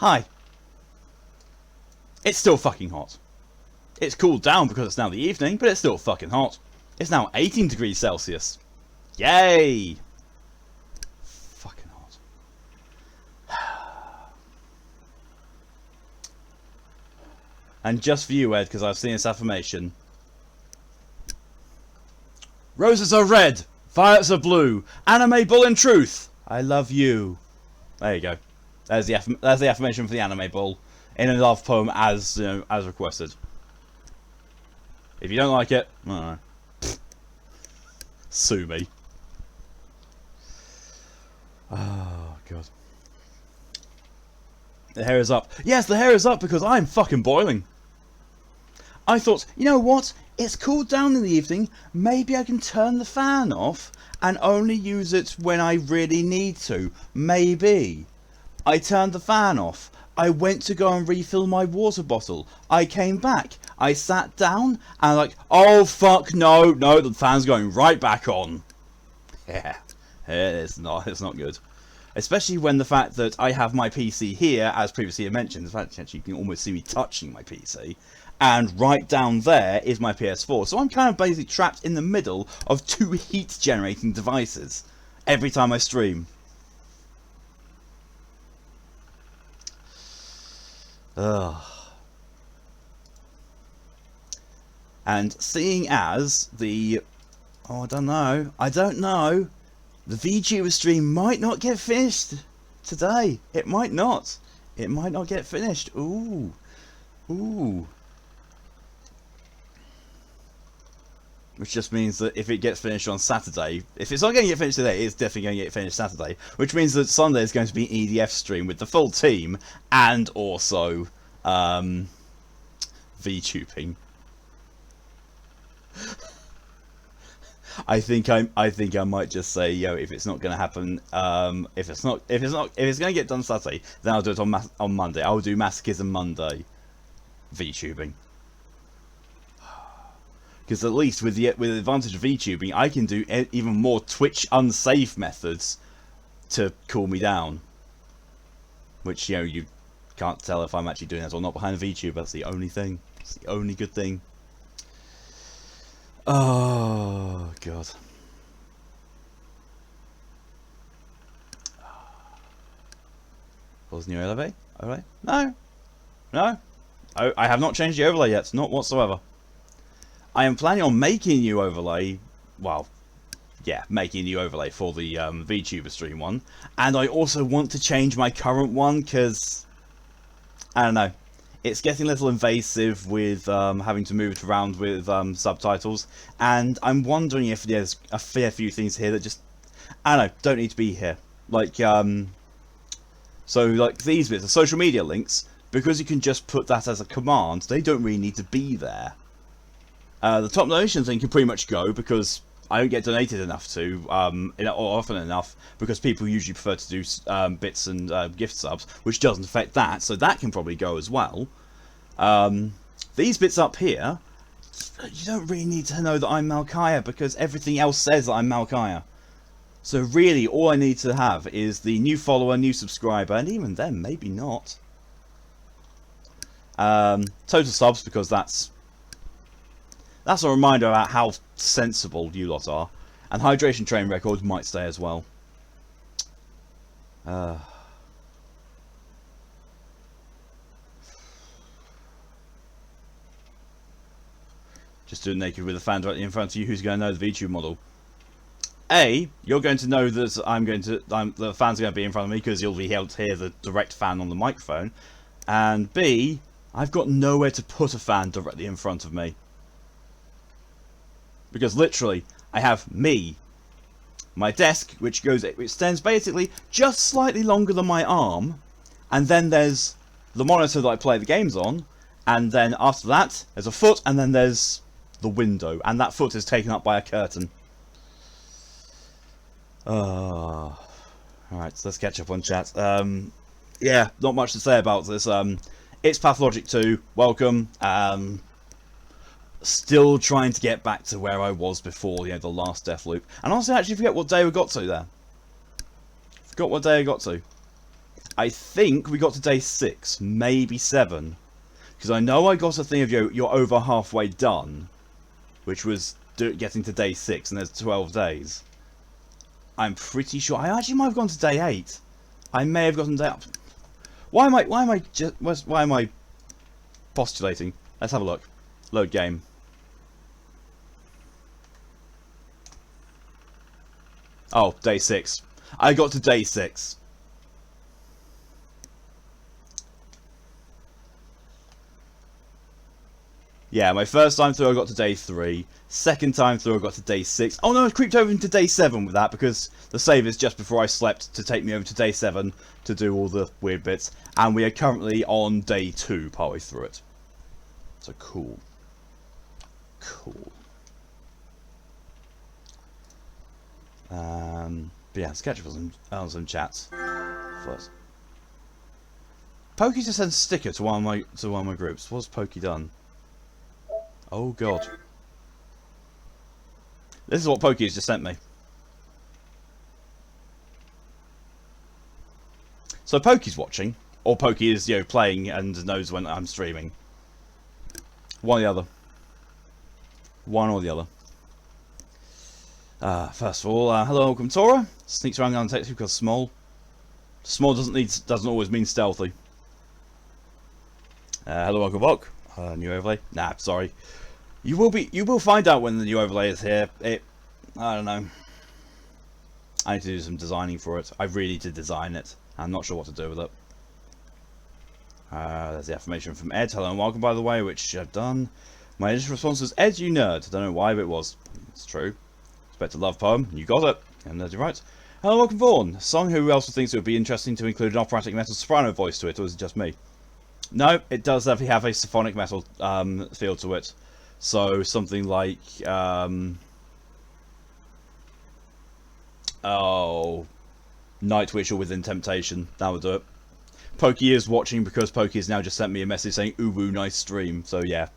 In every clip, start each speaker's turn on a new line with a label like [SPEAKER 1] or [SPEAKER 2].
[SPEAKER 1] Hi. It's still fucking hot. It's cooled down because it's now the evening, but it's still fucking hot. It's now 18 degrees Celsius. Yay! Fucking hot. And just for you, Ed, because I've seen this affirmation. Roses are red, violets are blue, anime bull in truth. I love you. There you go. There's the affirmation for the anime bull in a love poem as as requested. If you don't like it, I don't know. Sue me. Oh god. The hair is up. Yes, the hair is up because I'm fucking boiling. I thought, you know what? It's cooled down in the evening. Maybe I can turn the fan off and only use it when I really need to. Maybe. I turned the fan off. I went to go and refill my water bottle. I came back. I sat down and like, oh fuck no, the fan's going right back on. Yeah, it's not good. Especially when the fact that I have my PC here, as previously mentioned, the fact that you can almost see me touching my PC, and right down there is my PS4. So I'm kind of basically trapped in the middle of two heat generating devices every time I stream. Ugh. And seeing as the... oh, I don't know. The VTuber stream might not get finished today. It might not. It might not get finished. Ooh. Which just means that if it gets finished on Saturday... if it's not going to get finished today, it's definitely going to get finished Saturday. Which means that Sunday is going to be an EDF stream with the full team. And also... VTubing. I think I might just say, yo, if it's not going to happen, if it's going to get done Saturday, then I'll do it on Monday. I'll do Masochism Monday, VTubing. Because at least with the advantage of VTubing, I can do even more Twitch unsafe methods to cool me down. Which, you know, you can't tell if I'm actually doing that or not behind the VTube. That's the only thing. It's the only good thing. Oh god. Pause new overlay? No. I have not changed the overlay yet, not whatsoever. I am planning on making a new overlay. Well, yeah, making a new overlay for the VTuber stream one, and I also want to change my current one because I don't know. It's getting a little invasive with having to move it around with subtitles, and I'm wondering if there's a fair few things here that just, I don't know, don't need to be here. Like, so like these bits, the social media links, because you can just put that as a command, they don't really need to be there. The top donation thing can pretty much go, because I don't get donated enough to, or often enough, because people usually prefer to do bits and gift subs, which doesn't affect that, so that can probably go as well. These bits up here, you don't really need to know that I'm Malkaya, because everything else says that I'm Malkaya. So really, all I need to have is the new follower, new subscriber, and even then, maybe not. Total subs, because that's a reminder about how sensible you lot are. And hydration train records might stay as well. Just do it naked with a fan directly in front of you. Who's going to know the VTube model? A, you're going to know that the fan's going to be in front of me because you'll be able to hear the direct fan on the microphone. And B, I've got nowhere to put a fan directly in front of me. Because literally, I have me, my desk, which extends basically just slightly longer than my arm, and then there's the monitor that I play the games on, and then after that, there's a foot, and then there's the window, and that foot is taken up by a curtain. Alright, so let's catch up on chat. Yeah, not much to say about this. It's Pathologic 2, welcome. Still trying to get back to where I was before, the last death loop. And honestly, I actually forget what day we got to there. Forgot what day I got to. I think we got to day 6, maybe 7. Because I know I got a thing of you're over halfway done, which was getting to day 6, and there's 12 days. I'm pretty sure I actually might have gone to day 8. I may have gotten day. Why am I postulating? Let's have a look. Load game. Oh, day 6. I got to day 6. Yeah, my first time through I got to day 3. Second time through I got to day 6. Oh no, I creeped over into day 7 with that because the save is just before I slept to take me over to day 7 to do all the weird bits. And we are currently on day 2 partway through it. So cool. Cool. But yeah, let's catch up on some chats first. Pokey just sent a sticker to one of my groups. What's Pokey done? Oh god. This is what Pokey has just sent me. So Pokey's watching, or Pokey is, playing and knows when I'm streaming. One or the other. One or the other. First of all, hello, welcome Tora. Sneaks around undetected because small. Small doesn't always mean stealthy. Hello, welcome Vok. New overlay. Nah, sorry. You will find out when the new overlay is here. I don't know. I need to do some designing for it. I really need to design it. I'm not sure what to do with it. There's the affirmation from Ed. Hello and welcome, by the way, which I've done. My initial response was, Ed, you nerd. I don't know why, but it was. It's true. Expect a love poem. You got it. And nerdy right. Hello, welcome Vaughn. Song who else thinks it would be interesting to include an operatic metal soprano voice to it, or is it just me? No, it does definitely have a symphonic metal feel to it. So something like Nightwish or Within Temptation. That would do it. Pokey is watching because Pokey has now just sent me a message saying "Uwu, nice stream." So yeah,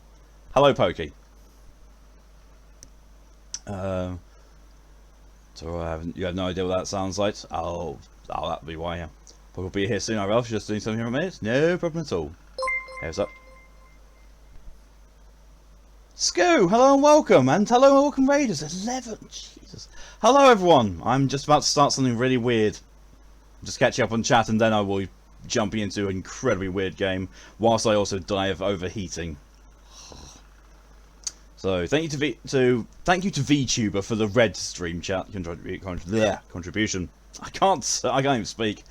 [SPEAKER 1] hello Pokey. So you have no idea what that sounds like. Oh, that'll be why. Yeah, Pokey will be here soon. I Ralph, just doing something here in a minute. No problem at all. Here's up. Scoo, hello and welcome, and hello and welcome Raiders. 11, Jesus. Hello everyone. I'm just about to start something really weird. Just catch you up on chat, and then I will jump into an incredibly weird game, whilst I also die of overheating. So thank you to VTuber for the red stream chat contribution. I can't even speak.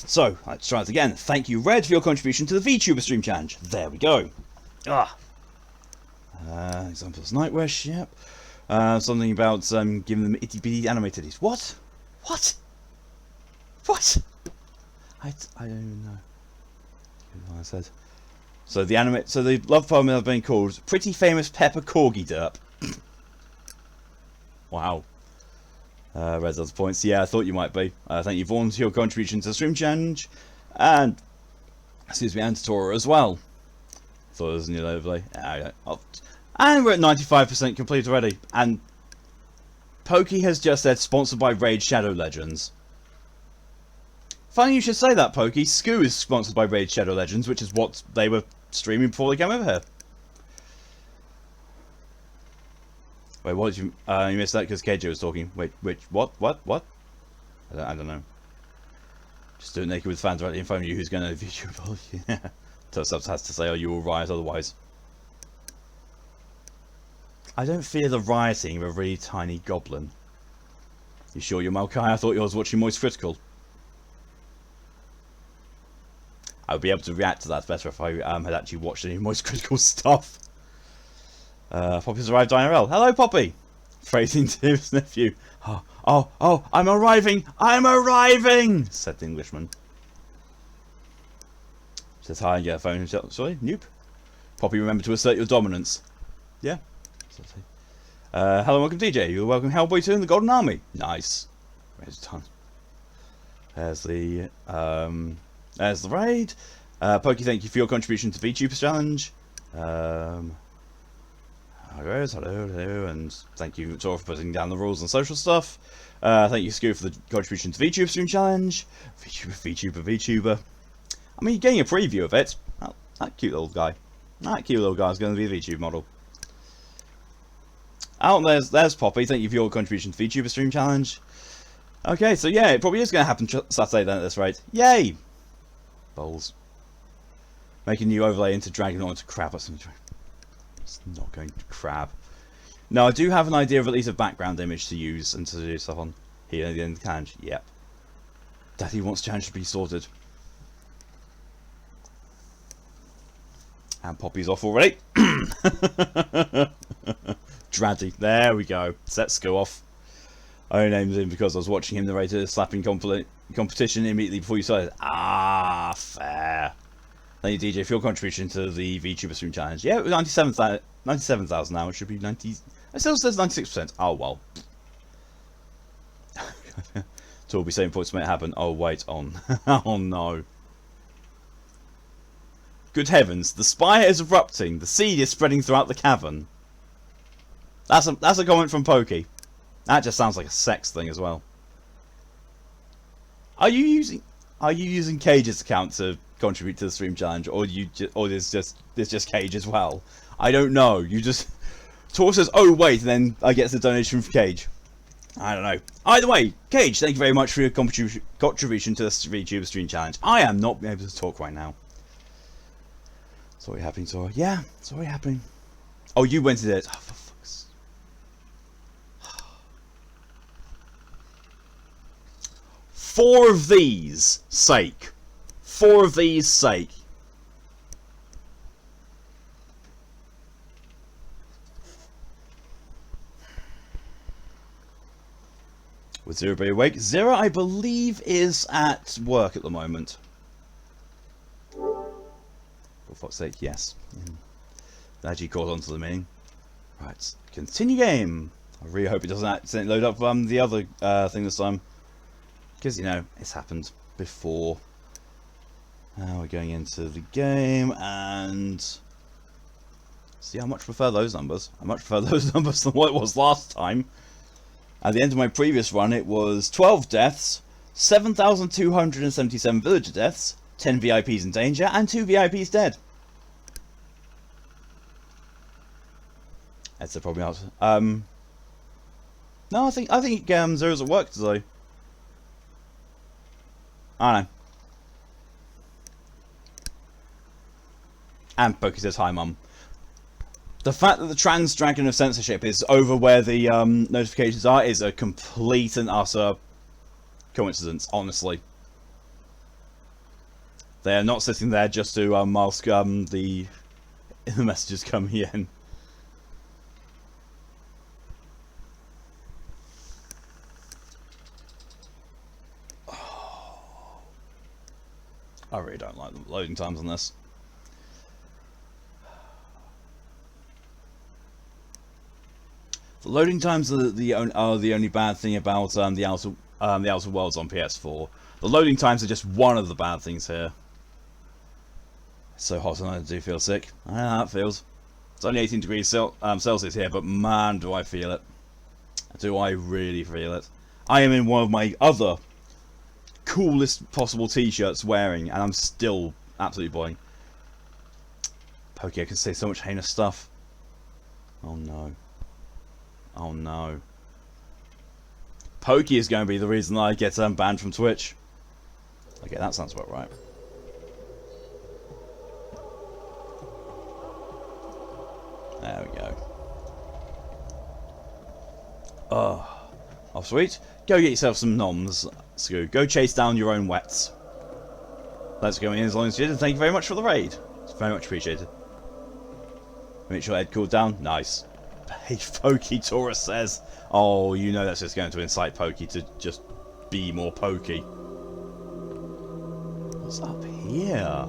[SPEAKER 1] So let's try it again. Thank you, Red, for your contribution to the VTuber stream challenge. There we go. Examples Nightwish. Yep. Something about giving them itty bitty anime titties. What? What? I don't even know. What I said. So the love poem has been called "Pretty Famous Pepper Corgi Derp." Wow. Red other points. Yeah, I thought you might be. Thank you, Vaughn, for your contribution to the stream challenge, and excuse me, and to Tora as well. Thought it was a new overlay. And we're at 95% complete already. And Pokey has just said sponsored by Raid Shadow Legends. Funny you should say that, Pokey. Scoo is sponsored by Raid Shadow Legends, which is what they were streaming before they came over here. Wait, what did you missed that because KJ was talking. Wait, what? I don't know. Just do it naked with fans directly in front of you. Who's going to view you? Yeah. So Subs has to say, "Are you all right?" Otherwise, I don't fear the rioting of a really tiny goblin. You sure you're Malkai? I thought you was watching Moist Critical. I would be able to react to that better if I had actually watched any Moist Critical stuff. Poppy's arrived IRL. Hello, Poppy! Phrasing to his nephew. Oh, I'm arriving! I'm arriving! Said the Englishman. Says hi and get a phone. Sorry, nope. Poppy, remember to assert your dominance. Yeah. Hello, welcome DJ. You're welcome Hellboy 2 in the Golden Army. Nice. Where's the time? There's the raid. Pokey, thank you for your contribution to VTuber challenge. Rose, hello, and thank you, Tor, for putting down the rules and social stuff. Thank you, Scoo, for the contribution to VTuber Stream Challenge. VTuber. I mean, you're getting a preview of it. That cute little guy. That cute little guy is going to be a VTuber model. Oh, there's Poppy. Thank you for your contribution to VTuber Stream Challenge. Okay, so yeah, it probably is going to happen Saturday then at this rate. Yay! Bowls. Making new overlay into Dragon or into Crab or something. It's not going to Crab. No, I do have an idea of at least a background image to use and to do stuff on here at the end of the challenge. Yep. Daddy wants challenge to be sorted. And Poppy's off already. Draddy. There we go. Let's go off. I named him because I was watching him narrate a slapping competition immediately before you started. Ah, fair. Thank you, DJ, for your contribution to the VTuber Stream Challenge. Yeah, it was 97,000 now. It should be 90. It still says 96%. Oh, well. Torby saying points to make it happen. Oh, wait on. Oh, no. Good heavens. The spire is erupting. The seed is spreading throughout the cavern. That's a comment from Pokey. That just sounds like a sex thing as well. Are you using Cage's account to contribute to the stream challenge, or there's just Cage as well? I don't know. You just Tor says, "Oh wait," and then I get the donation from Cage. I don't know. Either way, Cage, thank you very much for your contribution to the VTuber stream challenge. I am not able to talk right now. It's already happening, Tor. Yeah, it's already happening. Oh, you went to it. Oh, for fuck's. Four of these sake. With Zero be awake? Zero, I believe, is at work at the moment. For fuck's sake, yes. Glad you caught on to the meaning. Right, continue game. I really hope it doesn't accidentally load up the other thing this time. Because, you know, it's happened before. Now we're going into the game and... See, I much prefer those numbers. I much prefer those numbers than what it was last time. At the end of my previous run, it was 12 deaths, 7,277 villager deaths, 10 VIPs in danger, and 2 VIPs dead. That's the problem answer. No, I think Zero's at work today. I don't know. And Pokey says, "Hi, Mum." The fact that the trans dragon of censorship is over where the notifications are is a complete and utter coincidence, honestly. They are not sitting there just to mask the messages coming in. I really don't like the loading times on this. The loading times are the only bad thing about the Outer Worlds on PS4. The loading times are just one of the bad things here. It's so hot and I do feel sick. I know how it feels. It's only 18 degrees Celsius here, but man, do I feel it. Do I really feel it. I am in one of my other coolest possible t-shirts wearing, and I'm still absolutely boiling. Pokey, I can say so much heinous stuff. Oh no. Oh no. Pokey is going to be the reason I get banned from Twitch. Okay, that sounds about right. There we go. Oh, sweet. Go get yourself some noms, Scoo. Go chase down your own wets. Let's go in as long as you did, and thank you very much for the raid. It's very much appreciated. Make sure Ed cooled down. Nice. Hey, Pokey, Taurus says. Oh, you know that's just going to incite Pokey to just be more Pokey. What's up here?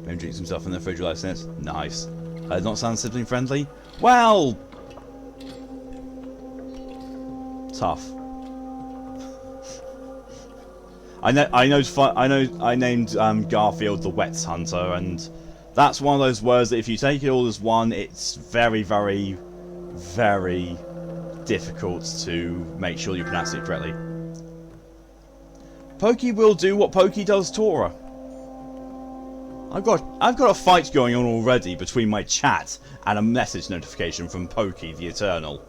[SPEAKER 1] Maybe drink some stuff in the fridge with ice. Nice. Does not sound sibling friendly? Well, tough. I named Garfield the Wet Hunter, and that's one of those words that if you take it all as one, it's very, very, very difficult to make sure you pronounce it correctly. Pokey will do what Pokey does Tora. I've got a fight going on already between my chat and a message notification from Pokey the Eternal.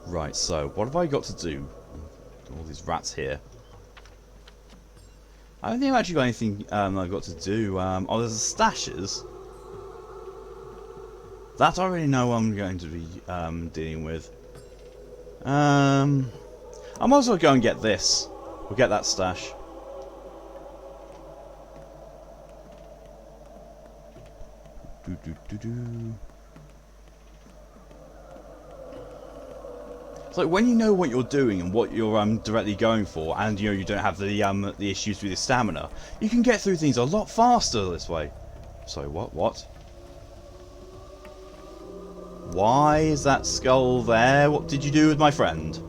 [SPEAKER 1] Right, so what have I got to do? All these rats here. I don't think I've actually got anything I've got to do. Oh, there's the stashes. That I already know I'm going to be dealing with. I might as well go and get this. We'll get that stash. It's like when you know what you're doing and what you're directly going for, and you know you don't have the issues with your stamina, you can get through things a lot faster this way. So what? Why is that skull there? What did you do with my friend?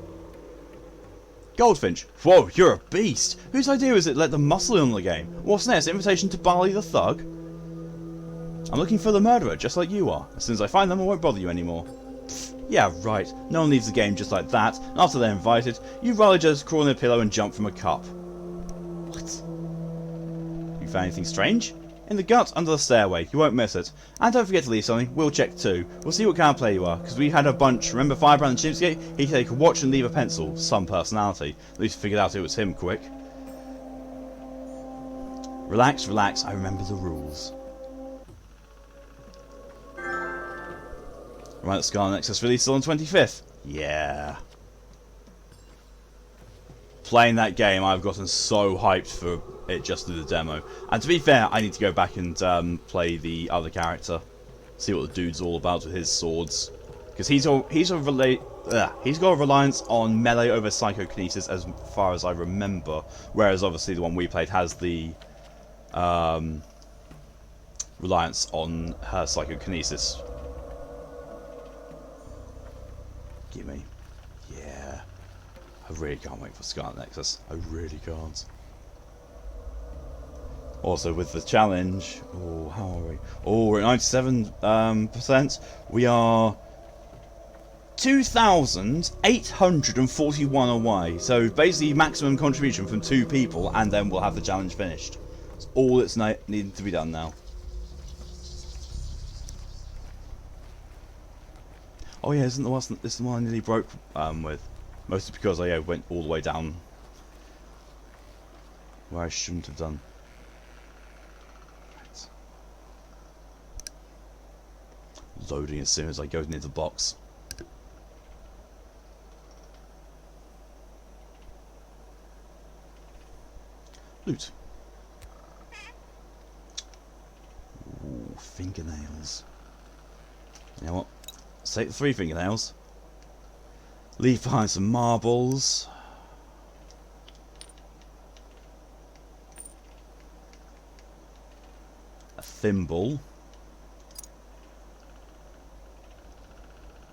[SPEAKER 1] Goldfinch. Whoa, you're a beast. Whose idea is it let the muscle in on the game? What's next? Invitation to Barley the Thug? I'm looking for the murderer, just like you are. As soon as I find them, I won't bother you anymore. Pfft, yeah, right. No one leaves the game just like that. And after they're invited, you'd rather just crawl in a pillow and jump from a cup. What? You found anything strange? In the gut, under the stairway. You won't miss it. And don't forget to leave something. We'll check too. We'll see what kind of player you are. Because we had a bunch. Remember Firebrand and Chimsgate? He could take a watch and leave a pencil. Some personality. At least figured out it was him quick. Relax, relax. I remember the rules. Right, the Scarlet Nexus released on the 25th. Yeah. Playing that game, I've gotten so hyped for it just through the demo. And to be fair, I need to go back and play the other character. See what the dude's all about with his swords. Because he's got a reliance on melee over psychokinesis as far as I remember. Whereas obviously the one we played has the reliance on her psychokinesis. Gimme. Yeah. I really can't wait for Scarlet Nexus. I really can't. Also with the challenge, oh, how are we? Oh, we're at 97%. We are 2,841 away. So basically maximum contribution from 2 people, and then we'll have the challenge finished. That's all that's needing to be done now. Oh yeah, isn't this the one I nearly broke with? Mostly because I went all the way down where I shouldn't have done. Right. Loading as soon as I go near the box. Loot. Ooh, fingernails. You know what? Let's take the 3 fingernails. Leave behind some marbles. A thimble.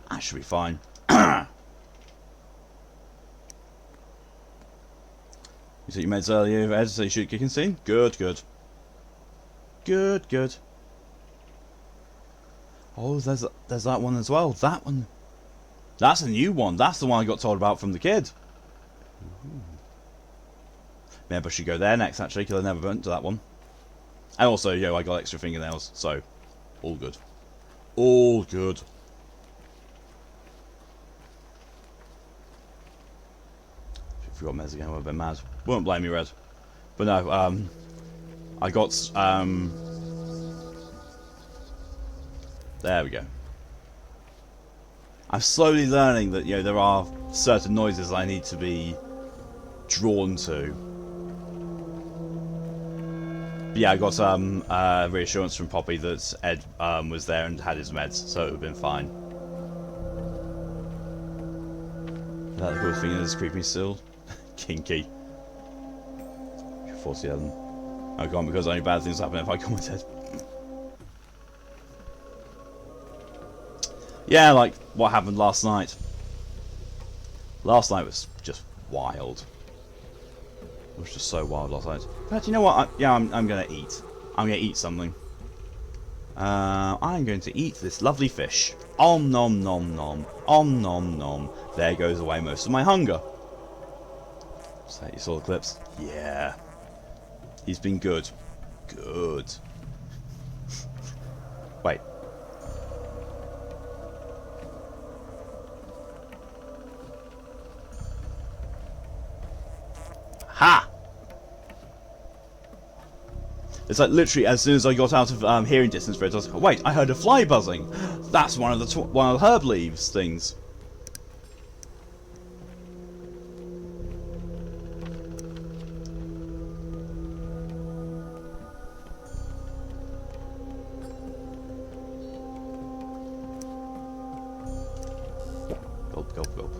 [SPEAKER 1] That should be fine. You took your meds earlier, Ed, so you should kick in soon? Good, good. Good, good. Oh, there's that one as well. That one. That's a new one. That's the one I got told about from the kid. Ooh. Maybe I should go there next, actually, because I never went to that one. And also, I got extra fingernails, so all good. All good. If I forgot meds again, I would have been mad. Wouldn't blame me, Red. But no, I got there we go. I'm slowly learning that there are certain noises I need to be drawn to. But yeah, I got reassurance from Poppy that Ed was there and had his meds, so it would have been fine. That the cool thing is creepy still. Kinky. 47. Oh, go on, because only bad things happen if I comment Ed. Yeah, like what happened last night. Last night was just wild. It was just so wild last night. But you know what? I'm gonna eat. I'm gonna eat something. I'm going to eat this lovely fish. Om nom nom nom. Om nom nom. There goes away most of my hunger. So you saw the clips? Yeah. He's been good. Good. Wait. Ha! It's like literally as soon as I got out of hearing distance for it, I was like, wait, I heard a fly buzzing. That's one of the herb leaves things. Gulp, gulp, gulp.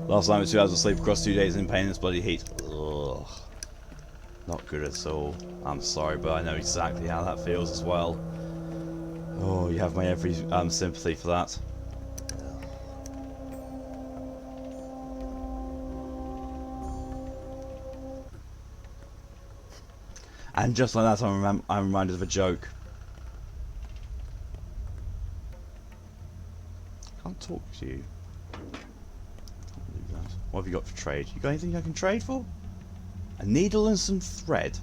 [SPEAKER 1] Last night was 2 hours of sleep across 2 days in pain in this bloody heat. Ugh. Not good at all. I'm sorry, but I know exactly how that feels as well. Oh, you have my every sympathy for that. And just like that, I'm reminded of a joke. I can't talk to you. What have you got for trade? You got anything I can trade for? A needle and some thread.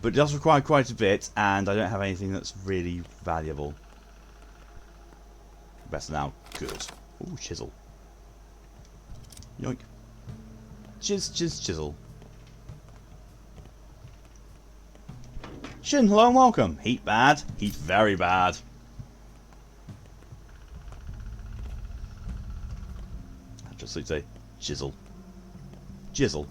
[SPEAKER 1] But it does require quite a bit, and I don't have anything that's really valuable. Better now. Good. Ooh, chisel. Yoink. Chisel. Shin, hello and welcome. Heat bad. Heat very bad. I just like to say chisel. Jizzle.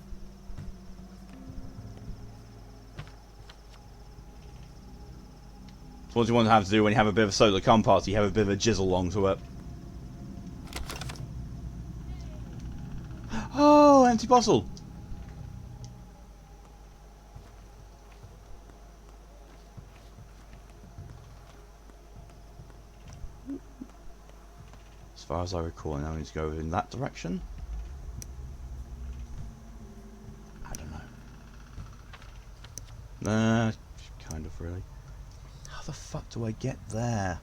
[SPEAKER 1] It's what you want to have to do when you have a bit of a solar cum party. You have a bit of a jizzle along to it. Oh, empty bottle. As far as I recall, now I need to go in that direction. I don't know. Kind of really. How the fuck do I get there?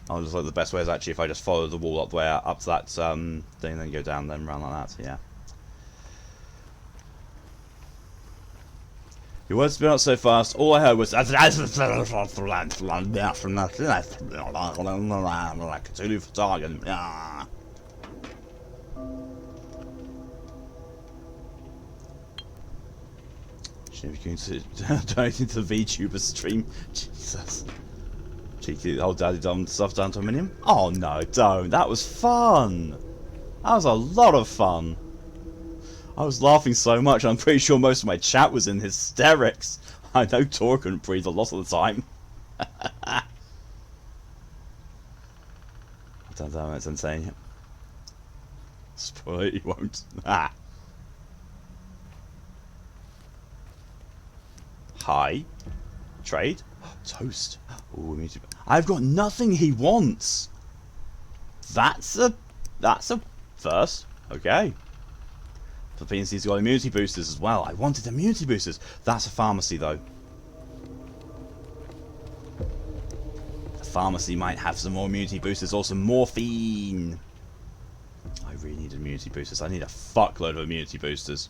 [SPEAKER 1] Oh, just like the best way is actually if I just follow the wall up the way up to that thing, then go down, then round like that. Yeah. Your words spin out so fast. All I heard was like Cthulhu for target. Should be going to donate into the VTuber stream. Jesus. Cheeky old daddy dumb stuff down to a minimum. Oh no, don't. That was fun. That was a lot of fun. I was laughing so much, I'm pretty sure most of my chat was in hysterics. I know Tor couldn't breathe a lot of the time. Don't know, it's insane. Spoiler, you won't. Ah. Hi. Trade. Toast. Ooh, I've got nothing he wants. That's a first. Okay. The PNC's got immunity boosters as well. I wanted immunity boosters. That's a pharmacy though. The pharmacy might have some more immunity boosters or some morphine. I really need immunity boosters. I need a fuckload of immunity boosters.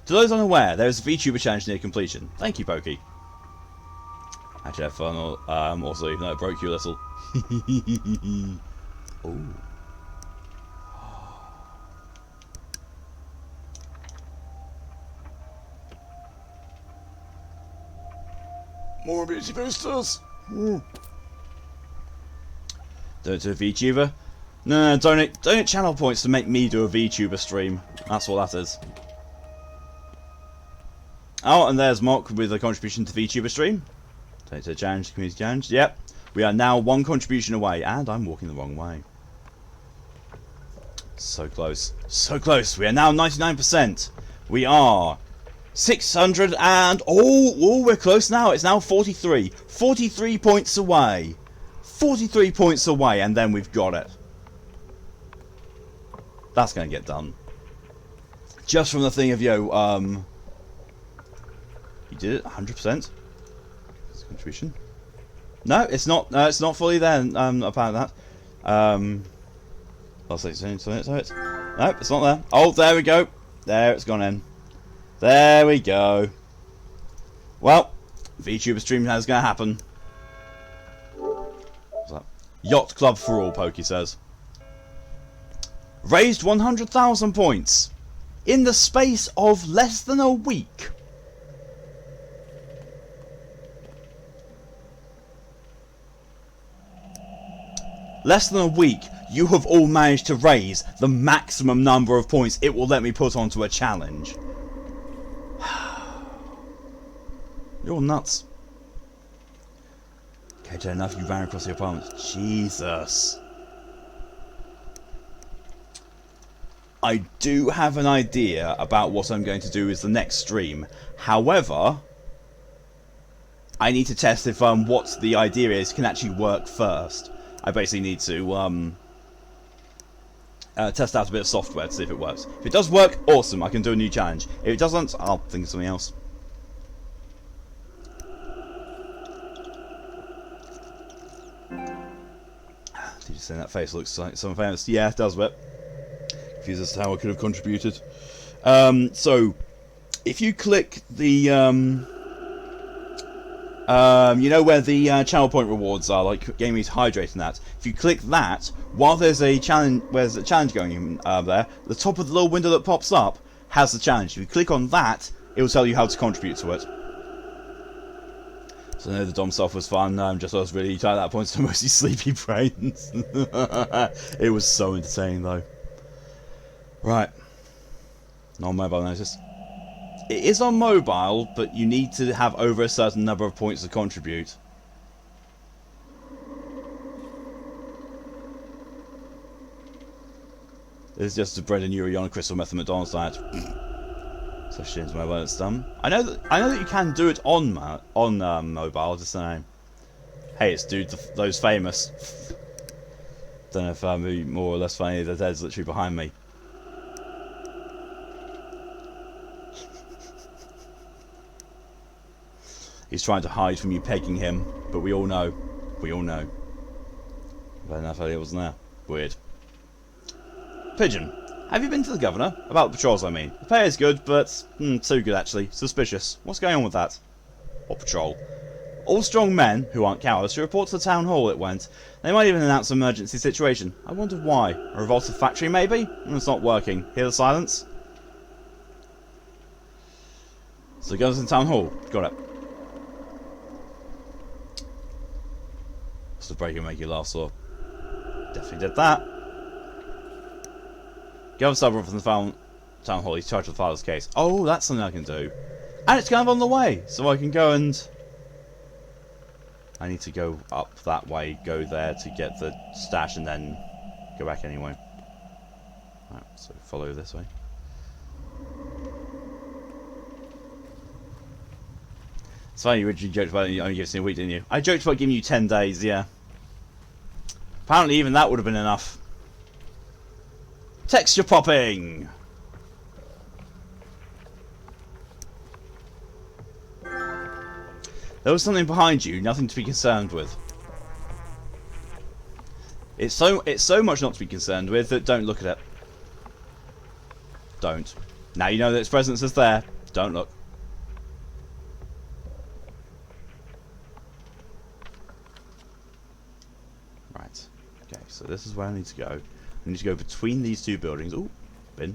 [SPEAKER 1] To those unaware, there is a VTuber challenge near completion. Thank you, Pokey. Actually, have fun. Also, even though it broke you a little. Ooh. More beauty boosters. Ooh. Do it to a VTuber. No, donate channel points to make me do a VTuber stream. That's what that is. Oh, and there's Mock with a contribution to VTuber stream. Donate to the challenge, community challenge. Yep. We are now one contribution away, and I'm walking the wrong way. So close. So close. We are now 99%. We are 600 and... Oh, we're close now. It's now 43. 43 points away. 43 points away, and then we've got it. That's going to get done. Just from the thing of, yo, you did it, 100%. Contribution. No, it's not. No, it's not fully there. About that. I'll say so. Nope, it's not there. Oh, there we go. There, it's gone in. There we go. Well, VTuber stream is going to happen. What's that? Yacht Club for all, Pokey says. Raised 100,000 points in the space of less than a week. Less than a week, you have all managed to raise the maximum number of points it will let me put onto a challenge. You're nuts. KJ, enough you ran across the apartment. Jesus. I do have an idea about what I'm going to do as the next stream. However, I need to test if what the idea is can actually work first. I basically need to test out a bit of software to see if it works. If it does work, awesome, I can do a new challenge. If it doesn't, I'll think of something else. Did you say that face looks like something famous? Yeah, it does, but confused as to how I could have contributed. So, if you click the, you know where the channel point rewards are, like Gaming's Hydrate and that. If you click that, while there's a challenge going there, the top of the little window that pops up has the challenge. If you click on that, it will tell you how to contribute to it. So I know the Dom stuff was fun. Just I was really tired at that point, so mostly sleepy brains. It was so entertaining though. Right. Non-mobile notice. It is on mobile, but you need to have over a certain number of points to contribute. It's just a bread and Urion crystal method McDonald's diet. So shit into mobile, it's done. I know that you can do it on mobile. Just saying. Hey, it's dude those famous. Don't know if I'm more or less funny. The dead's literally behind me. He's trying to hide from you pegging him, but we all know. We all know. But enough idea wasn't there. Weird. Pigeon, have you been to the governor? About the patrols, I mean. The pay is good, but too good actually. Suspicious. What's going on with that? What patrol? All strong men, who aren't cowards, should report to the town hall, it went. They might even announce an emergency situation. I wonder why. A revolted factory, maybe? It's not working. Hear the silence? So it goes in town hall. Got it. The break and make you laugh, so definitely did that. Go Suburb from the town hall. He's charged with the father's case. Oh, that's something I can do. And it's kind of on the way, so I can go and... I need to go up that way, go there to get the stash, and then go back anyway. Right, so follow this way. It's funny, you originally joked about only giving you a week, didn't you? I joked about giving you 10 days, yeah. Apparently even that would have been enough. Texture popping! There was something behind you, nothing to be concerned with. It's so much not to be concerned with that don't look at it. Don't. Now you know that its presence is there. Don't look. Right. Okay, so this is where I need to go. I need to go between these two buildings. Ooh, bin.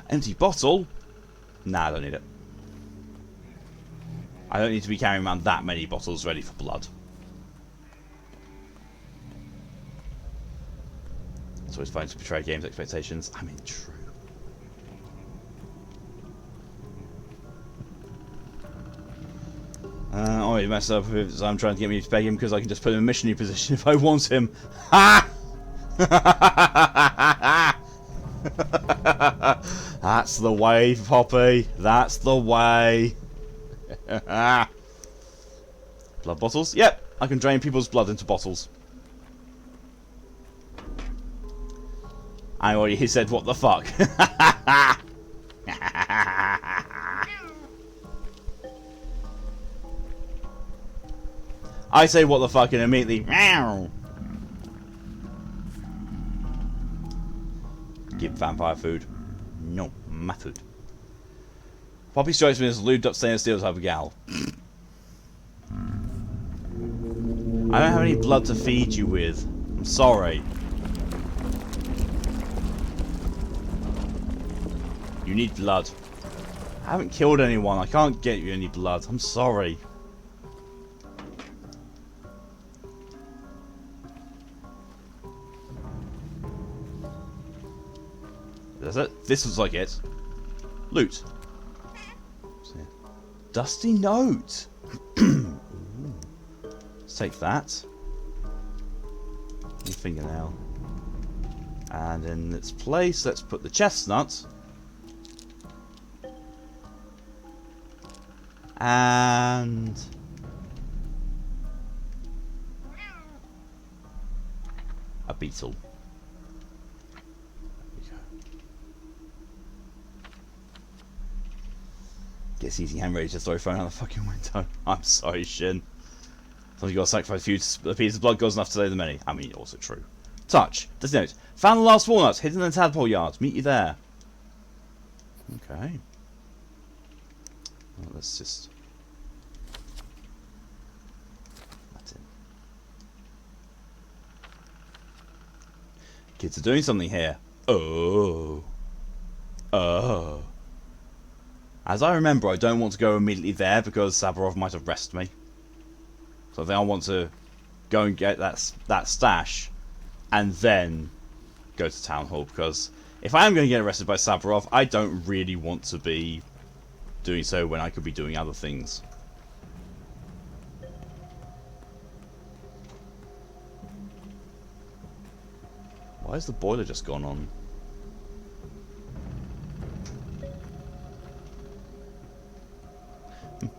[SPEAKER 1] Empty bottle? Nah, I don't need it. I don't need to be carrying around that many bottles ready for blood. It's always fun to betray games' expectations. I mean, true. Oh, he messed up with I'm trying to get me to beg him because I can just put him in a missionary position if I want him. Ha! That's the way, Poppy. That's the way. Blood bottles? Yep, I can drain people's blood into bottles. I already said what the fuck. I say what the fuck and immediately meow. Give vampire food. No, my food. Poppy strikes me as a lubed up stainless steel type of gal. I don't have any blood to feed you with. I'm sorry. You need blood. I haven't killed anyone. I can't get you any blood. I'm sorry. That's it. This looks like it. Loot. Dusty note. Let's take that. Fingernail. And in its place, let's put the chestnut. And a beetle. Guess easy hand ready to throw phone out the fucking window. I'm sorry, Shin. Sometimes you gotta sacrifice a few pieces of blood goes enough to save the many. I mean, also true. Touch. This note. Found the last walnut hidden in the tadpole yard. Meet you there. Okay. Well, let's just... That's it. Kids are doing something here. Oh. Oh. As I remember, I don't want to go immediately there because Savarov might arrest me. So I think I want to go and get that stash and then go to Town Hall, because if I am going to get arrested by Savarov, I don't really want to be doing so when I could be doing other things. Why has the boiler just gone on?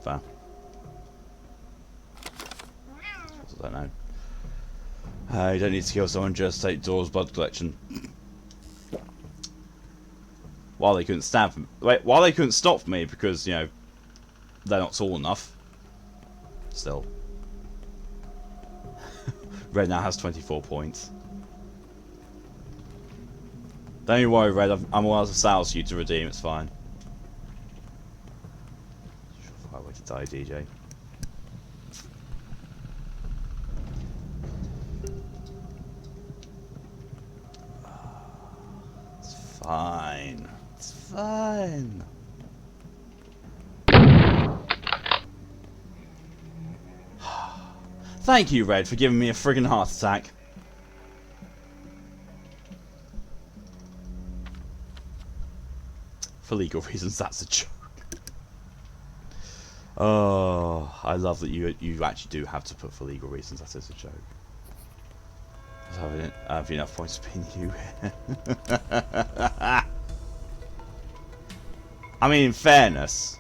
[SPEAKER 1] Fair. I don't know. You don't need to kill someone, just take Dora's blood collection. While they couldn't stab me. Wait, while they couldn't stop me because, you know, they're not tall enough. Still. Red now has 24 points. Don't you worry, Red. I'm all out of sales for you to redeem. It's fine. Sure, way to die, DJ. It's fine. It's fine. Thank you, Red, for giving me a friggin' heart attack. For legal reasons, that's a joke. Oh, I love that you actually do have to put for legal reasons. That is a joke. I have enough points to pin you. I mean, in fairness,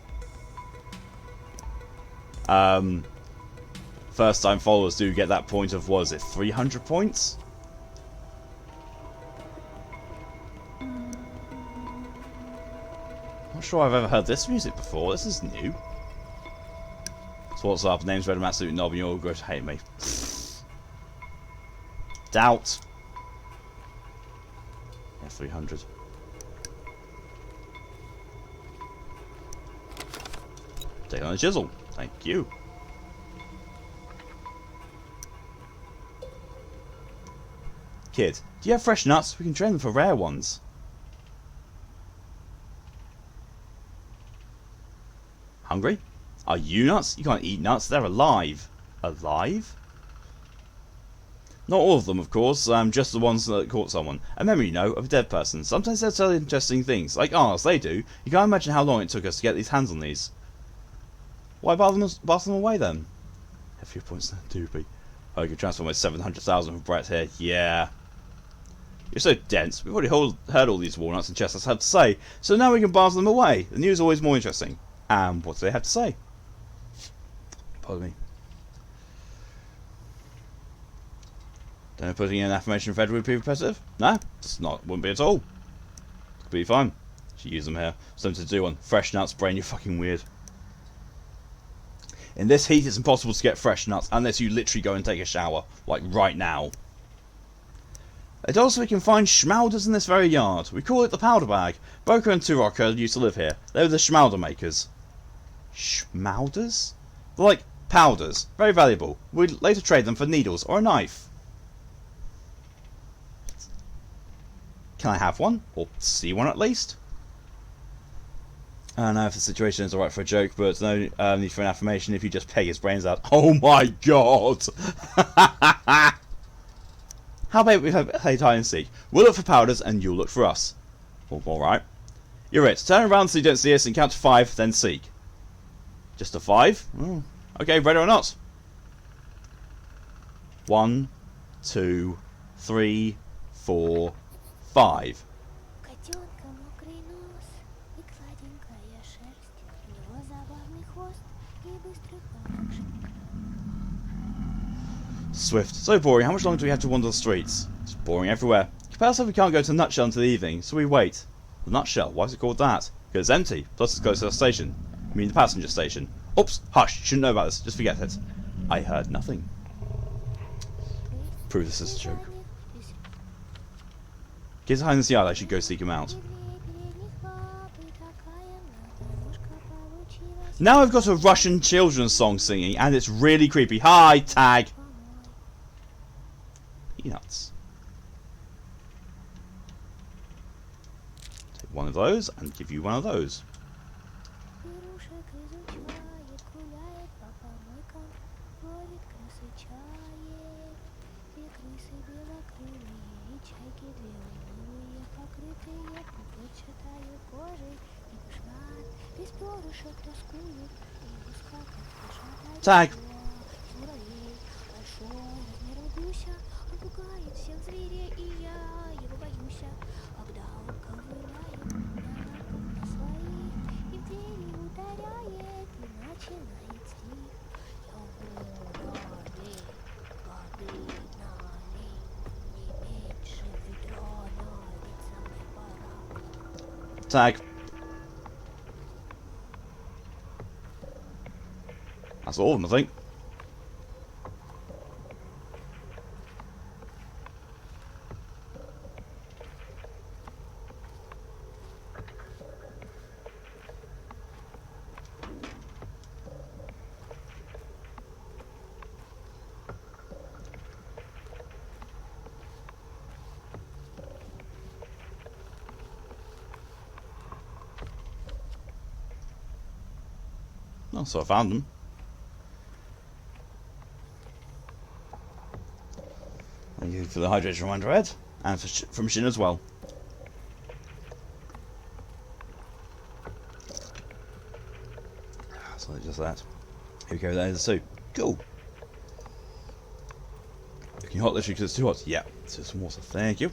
[SPEAKER 1] first time followers do get that point of, what is it, 300 points? Not sure I've ever heard this music before. This is new. So what's up? Name's Red, I'm absolute knob and you're all going to hate me. Doubt. Yeah, 300. Take on a chisel. Thank you. Kid, do you have fresh nuts? We can trade them for rare ones. Hungry? Are you nuts? You can't eat nuts. They're alive. Alive? Not all of them, of course. Just the ones that caught someone. A memory note of a dead person. Sometimes they tell interesting things. Like ours, they do. You can't imagine how long it took us to get these hands on these. Why barter them away then? A few points then, doopy. I could transfer my 700,000 from Brett here. Yeah. You're so dense. We've already heard all these walnuts and chestnuts had to say, so now we can blast them away. The news is always more interesting. And what do they have to say? Pardon me. Don't know if putting in an affirmation fed would be repetitive? No, it's not. Wouldn't be at all. Could be fine. Should use them here. Something to do on fresh nuts, brain. You're fucking weird. In this heat, it's impossible to get fresh nuts unless you literally go and take a shower, like right now. It also we can find Shmowders in this very yard. We call it the powder bag. Boca and Turocker used to live here. They were the Shmowder makers. Shmowders? They're like powders. Very valuable. We'd later trade them for needles or a knife. Can I have one? Or see one at least? I don't know if the situation is alright for a joke, but no need for an affirmation if you just peg his brains out. Oh my god! How about we play hide and seek? We'll look for powders and you'll look for us. Well, alright. You're it. Turn around so you don't see us and count to 5, then seek. Just a 5? Oh. Okay, ready or not? 1, 2, 3, 4, 5. Swift. So boring. How much longer do we have to wander the streets? It's boring everywhere. Compare ourselves we can't go to the nutshell until the evening, so we wait. The nutshell? Why is it called that? Because it's empty. Plus it's close to the station. I mean the passenger station. Oops. Hush. Shouldn't know about this. Just forget it. I heard nothing. Prove this is a joke. Kids hide in the yard. I should go seek him out. Now I've got a Russian children's song singing, and it's really creepy. Hi, tag. Peanuts. Take one of those and give you one of those. Tag. Tag. That's all of them, I think. Oh, so I found them. Thank you for the hydration reminder, Ed, and from Shin as well. So just that. Here we go. There's the soup. Cool. Looking hot, literally, because it's too hot. Yeah. So some water. Thank you.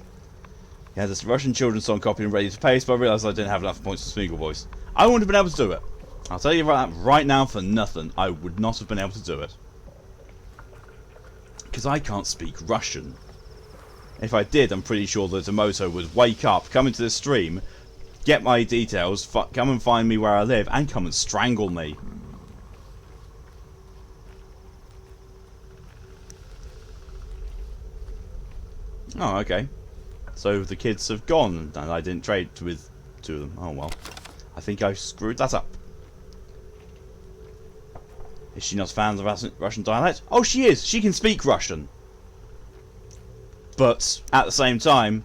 [SPEAKER 1] Yeah, this Russian children's song copied and ready to paste, but I realised I didn't have enough points for Smeagol voice. I wouldn't have been able to do it. I'll tell you right now for nothing. I would not have been able to do it. Because I can't speak Russian. If I did, I'm pretty sure that Emoto would wake up, come into the stream, get my details, come and find me where I live, and come and strangle me. Oh, okay. So the kids have gone, and I didn't trade with two of them. Oh well. I think I screwed that up. Is she not a fan of the Russian dialect? Oh, she is! She can speak Russian. But, at the same time...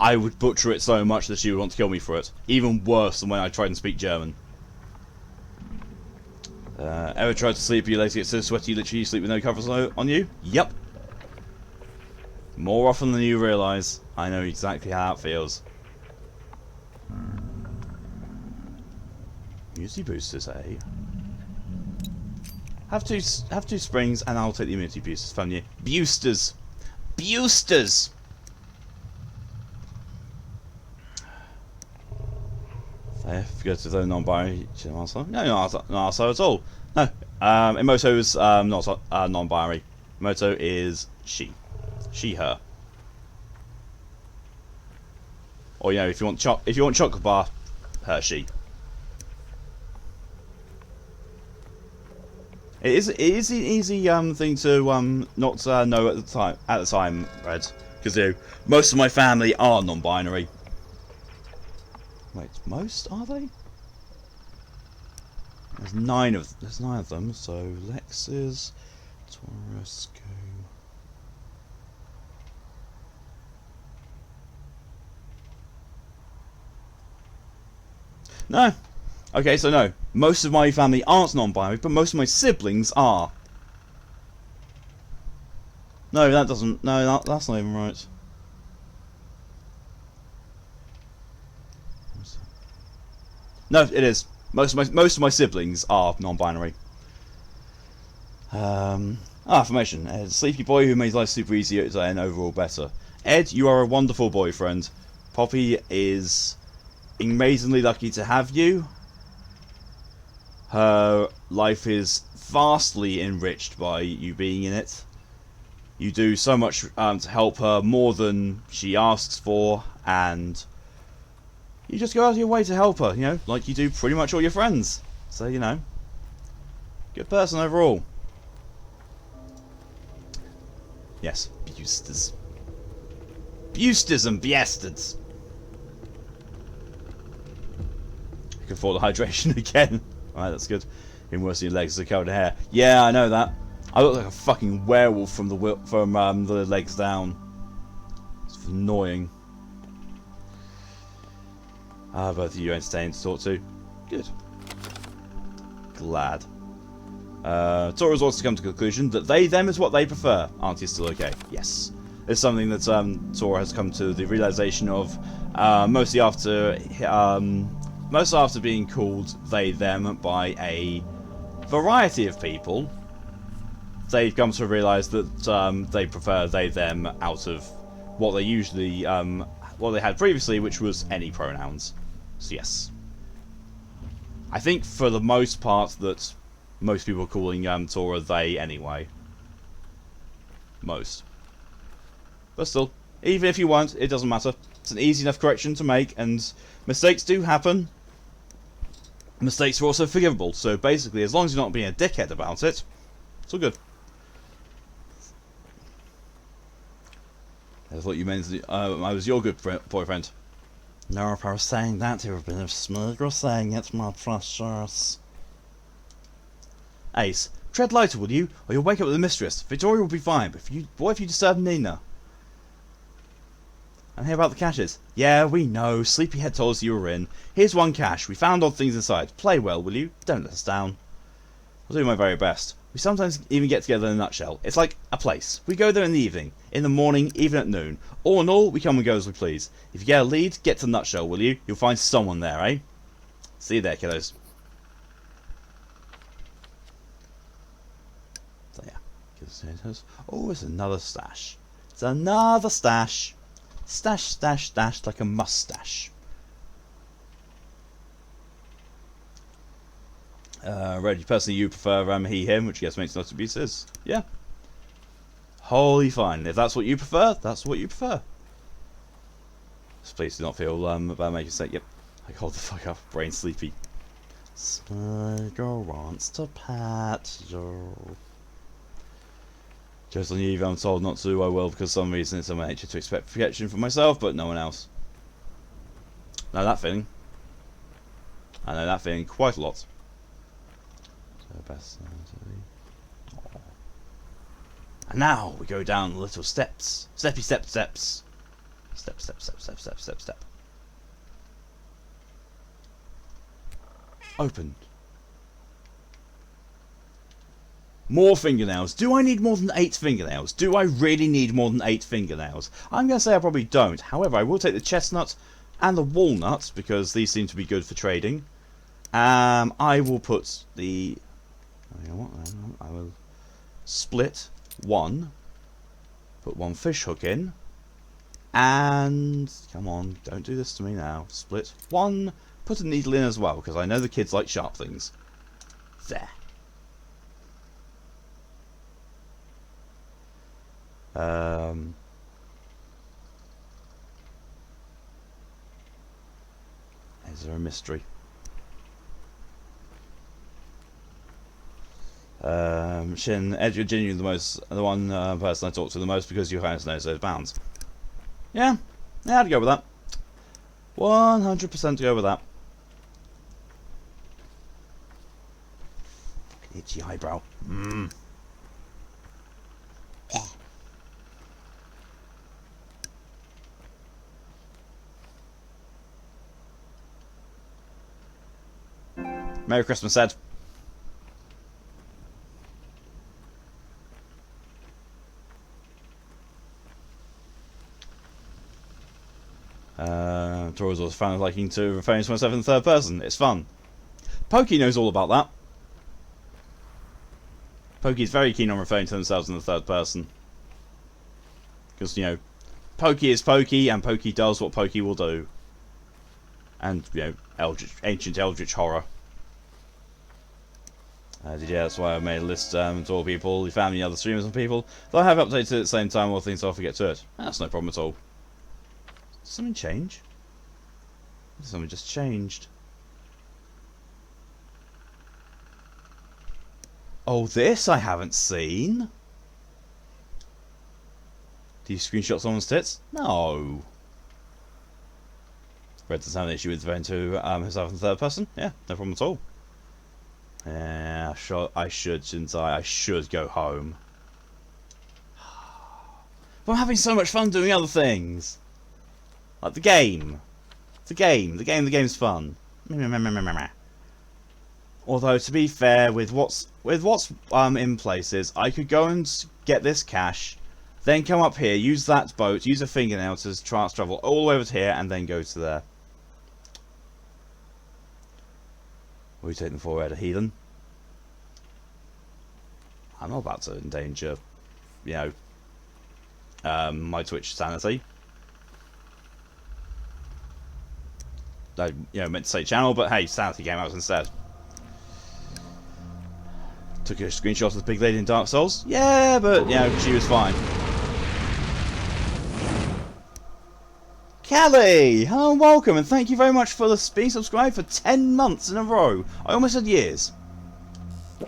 [SPEAKER 1] I would butcher it so much that she would want to kill me for it. Even worse than when I tried and speak German. Ever tried to sleep, you later get so sweaty you literally sleep with no covers on you? Yep. More often than you realise. I know exactly how it feels. Music boosters, eh? Have two springs, and I'll take the immunity boosters from you. Boosters, boosters. If you go to the non-binary answer, no, not answer at all. No, Emoto's not non-binary. Emoto is she, her. Or if you want chocolate bar, her, she. It is an easy thing to not know at the time, Red, because most of my family are non-binary. Wait, most are they? There's nine of them. So Lex's, Taurus, Go. No. Okay, so no. Most of my family aren't non-binary, but most of my siblings are. No, that doesn't. No, that's not even right. No, it is. Most of my siblings are non-binary. Affirmation. Ed, a sleepy boy who made life super easy and overall better. Ed, you are a wonderful boyfriend. Poppy is amazingly lucky to have you. Her life is vastly enriched by you being in it. You do so much to help her, more than she asks for, and you just go out of your way to help her, like you do pretty much all your friends. So, good person overall. Yes, boosters. Boosters and bastards. You can afford the hydration again. Alright, that's good. Even worse than your legs are covered in hair. Yeah, I know that. I look like a fucking werewolf from the legs down. It's annoying. Both of you entertained to talk to. Good. Glad. Tora's also come to the conclusion that them is what they prefer. Auntie is still okay. Yes. It's something that Tora has come to the realization of mostly after being called them by a variety of people. They've come to realise that they prefer them out of what they usually what they had previously, which was any pronouns. So yes, I think for the most part that most people are calling Tora they anyway. Most. But still, even if you weren't, it doesn't matter. It's an easy enough correction to make, and mistakes do happen. Mistakes are also forgivable, so basically, as long as you're not being a dickhead about it, it's all good. I thought you meant I was your good boyfriend. No, if I was saying that, it would have been a smuggler saying it, my precious. Ace, tread lighter, will you? Or you'll wake up with the mistress. Victoria will be fine, but what if you disturb Nina? And hear about the caches. Yeah, we know. Sleepyhead told us you were in. Here's one cache. We found odd things inside. Play well, will you? Don't let us down. I'll do my very best. We sometimes even get together in a nutshell. It's like a place. We go there in the evening, in the morning, even at noon. All in all, we come and go as we please. If you get a lead, get to the nutshell, will you? You'll find someone there, eh? See you there, kiddos. So yeah. Oh, it's another stash. It's another stash. Stash, stash, stash, like a mustache. Reggie, personally, you prefer he, him, which I guess makes no abuses. Yeah. Wholly fine. If that's what you prefer, that's what you prefer. Just please do not feel about making a mistake. Yep. I hold the fuck up. Brain sleepy. Smurger wants to pat you. Just on you, I'm told not to. I will, because for some reason it's in my nature to expect perfection from myself, but no one else. Know that feeling. I know that feeling quite a lot. And now we go down the little steps. Steppy step steps. Step, step, step, step, step, step, step. Opened. More fingernails. Do I need more than 8 fingernails? Do I really need more than 8 fingernails? I'm going to say I probably don't. However, I will take the chestnut and the walnut, because these seem to be good for trading. I will put the You know what? I will split one, put one fish hook in, and come on, don't do this to me now. Split one, put a needle in as well, because I know the kids like sharp things. There. Is there a mystery? Shin, Ed, you're genuinely the one person I talk to the most because you knows those bounds. Yeah, I'd go with that. 100% to go with that. Itchy eyebrow. Merry Christmas, Ed. Tori's also found liking to referring to myself in the third person. It's fun. Pokey knows all about that. Pokey's very keen on referring to themselves in the third person. Because, you know, Pokey is Pokey, and Pokey does what Pokey will do. And, you know, ancient eldritch horror. Yeah, that's why I made a list to all people, the family, other streamers and people that I have updated at the same time, or things I'll forget to it. That's no problem at all. Did something change? Something just changed. Oh, this I haven't seen. Do you screenshot someone's tits? No. Red doesn't have an issue with referring to himself in the third person? Yeah, no problem at all. Yeah, I should, shouldn't I? I should go home. But I'm having so much fun doing other things. Like the game. The game's fun. Although, to be fair, with what's in places, I could go and get this cash, then come up here, use that boat, use a fingernail to travel all the way over to here, and then go to there. What are you taking for, Ed? A heathen? I'm not about to endanger, you know, my Twitch sanity. I, you know, meant to say channel, but hey, sanity came out instead. Took a screenshot of the big lady in Dark Souls. Yeah, but, you know, she was fine. Callie! Hello and welcome, and thank you very much for being subscribed for 10 months in a row. I almost said years.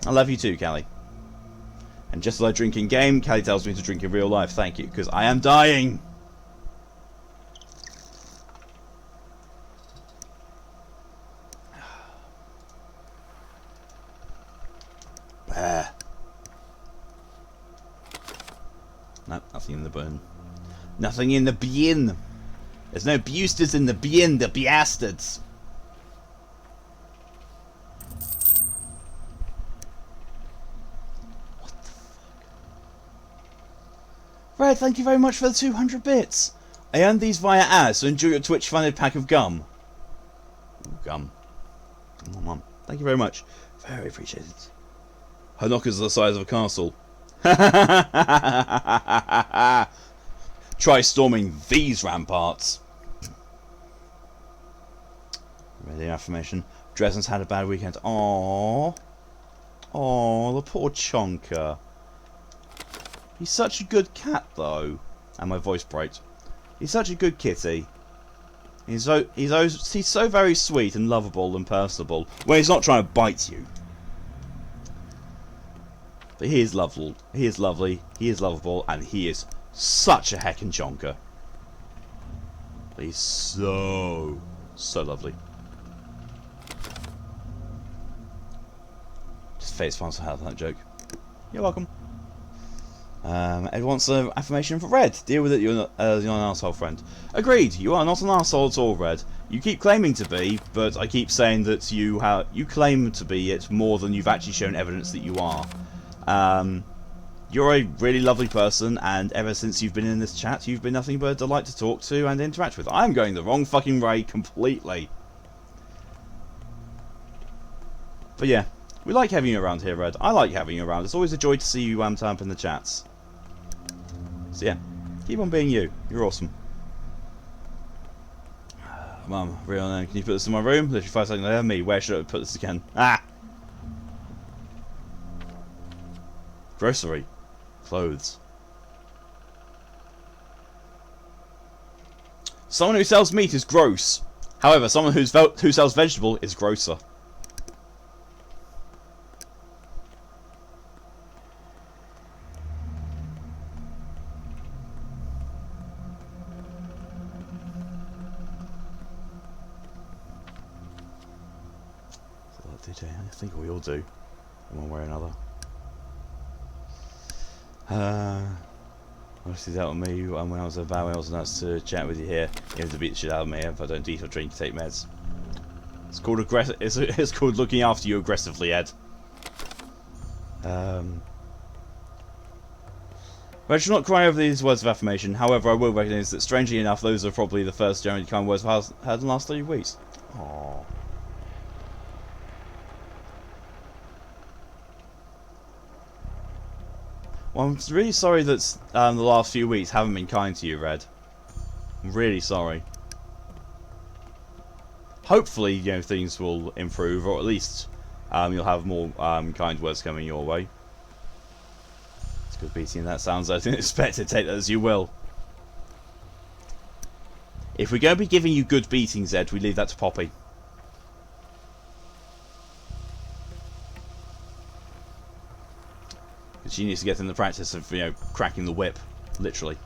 [SPEAKER 1] I love you too, Callie. And just as I drink in game, Callie tells me to drink in real life. Thank you, because I am dying. No, nothing in the bin. Nothing in the bin. There's no boosters in the bin, the bastards. What the fuck? Red, thank you very much for the 200 bits. I earned these via ads, so enjoy your Twitch-funded pack of gum. Ooh, gum. Mum. Thank you very much. Very appreciated. Her knockers are the size of a castle. Try storming these ramparts. Ready affirmation. Dresden's had a bad weekend. Aww. Aww, the poor chonker. He's such a good cat, though. And my voice breaks. He's such a good kitty. He's so very sweet and lovable and personable when he's not trying to bite you. But he is lovely. He is lovely. He is lovable, and he is such a heckin' chonker. He's so lovely. Just face palms for help that joke. You're welcome. Ed wants an affirmation for Red. Deal with it, you're an asshole friend. Agreed, you are not an asshole at all, Red. You keep claiming to be, but I keep saying that you claim to be it more than you've actually shown evidence that you are. You're a really lovely person, and ever since you've been in this chat, you've been nothing but a delight to talk to and interact with. I'm going the wrong fucking way completely. But yeah, We like having you around here, Red. I like having you around. It's always a joy to see you turn up in the chats. So yeah, keep on being you. You're awesome. Mum, real then, can you put this in my room? Literally 5 seconds later, me. Where should I put this again? Ah! Grocery. Clothes. Someone who sells meat is gross. However, someone who sells vegetable is grosser. I think we all do, in one way or another. Obviously that on me when I was about when I was nice to chat with you here. You have to beat the shit out of me if I don't eat or drink, take meds. It's called it's called looking after you aggressively, Ed. But I should not cry over these words of affirmation. However, I will recognise that strangely enough, those are probably the first generally kind words I've had in the last 3 weeks. Aww. Well, I'm really sorry that the last few weeks haven't been kind to you, Red. I'm really sorry. Hopefully, you know, things will improve, or at least you'll have more kind words coming your way. It's good beating. That sounds I didn't expect it. Take that as you will. If we're going to be giving you good beatings, Ed, we leave that to Poppy. She needs to get in the practice of, you know, cracking the whip, literally.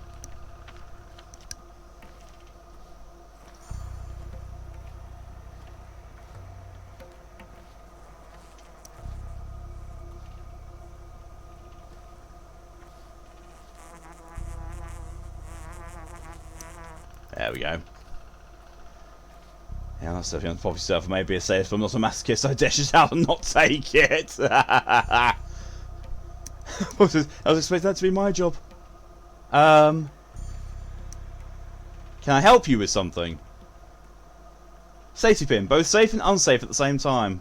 [SPEAKER 1] There we go. Yeah, that's definitely on Poppy's stuff. Maybe a safe, but I'm not a masochist. I dash it out and not take it. I was expecting that to be my job. Can I help you with something? Safety pin, both safe and unsafe at the same time.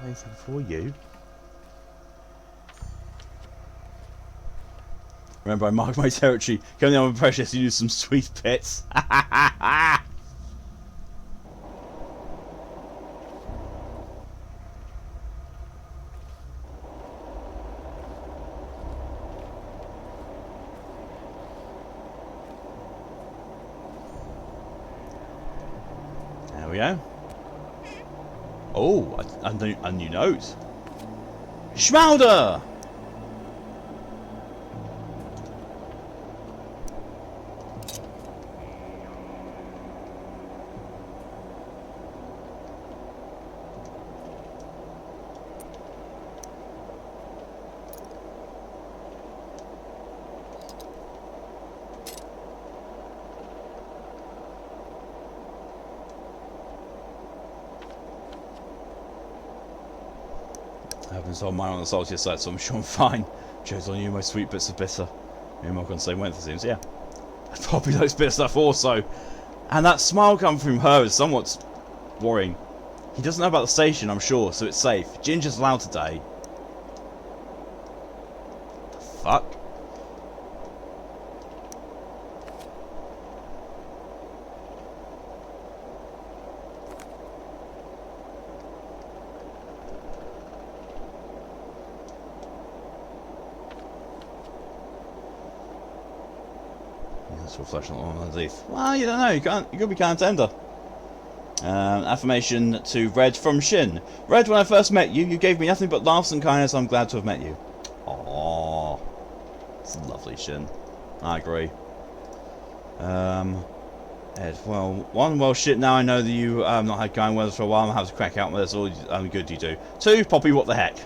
[SPEAKER 1] Anything for you? Remember, I marked my territory. Coming down with precious, you do some sweet bits. There we go. Oh, a new note. Shmowder! I haven't sold mine on the saltier side, so I'm sure I'm fine. Chose on you my sweet bits of bitter. Maybe I'm not same way, it seems. Yeah. Poppy likes bitter stuff also. And that smile coming from her is somewhat worrying. He doesn't know about the station, I'm sure, so it's safe. Ginger's allowed today. The fuck? That's reflection on underneath. Well, you don't know. You could be kind of tender. Affirmation to Red from Shin. Red, when I first met you, you gave me nothing but laughs and kindness. I'm glad to have met you. Aww. It's lovely, Shin. I agree. Ed, well, shit, now I know that you not had kind words for a while. I'm going to have to crack out with this. All good you do. 2, Poppy, what the heck?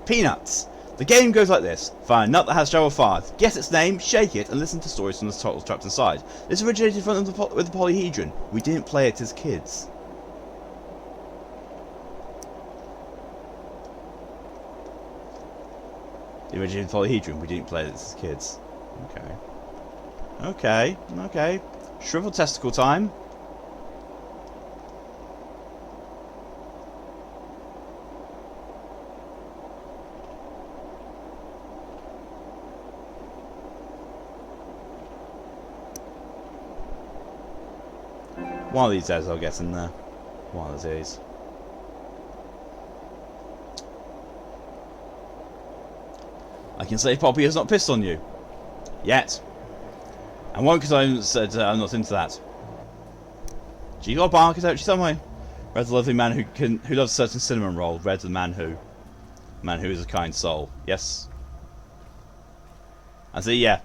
[SPEAKER 1] Peanuts. The game goes like this. Find a nut that has travel far. Guess its name, shake it, and listen to stories from the titles trapped inside. This originated with the polyhedron. We didn't play it as kids. The original Polyhedron, we didn't play this as kids. Okay. Okay, okay. Shrivel testicle time. One of these days I'll get in there. One of these. I can say Poppy is not pissed on you. Yet. And won't because I said I'm not into that. G got bark is actually somewhere. Red's a lovely man who loves a certain cinnamon roll. Red's the man who. Man who is a kind soul. Yes. I see, yeah.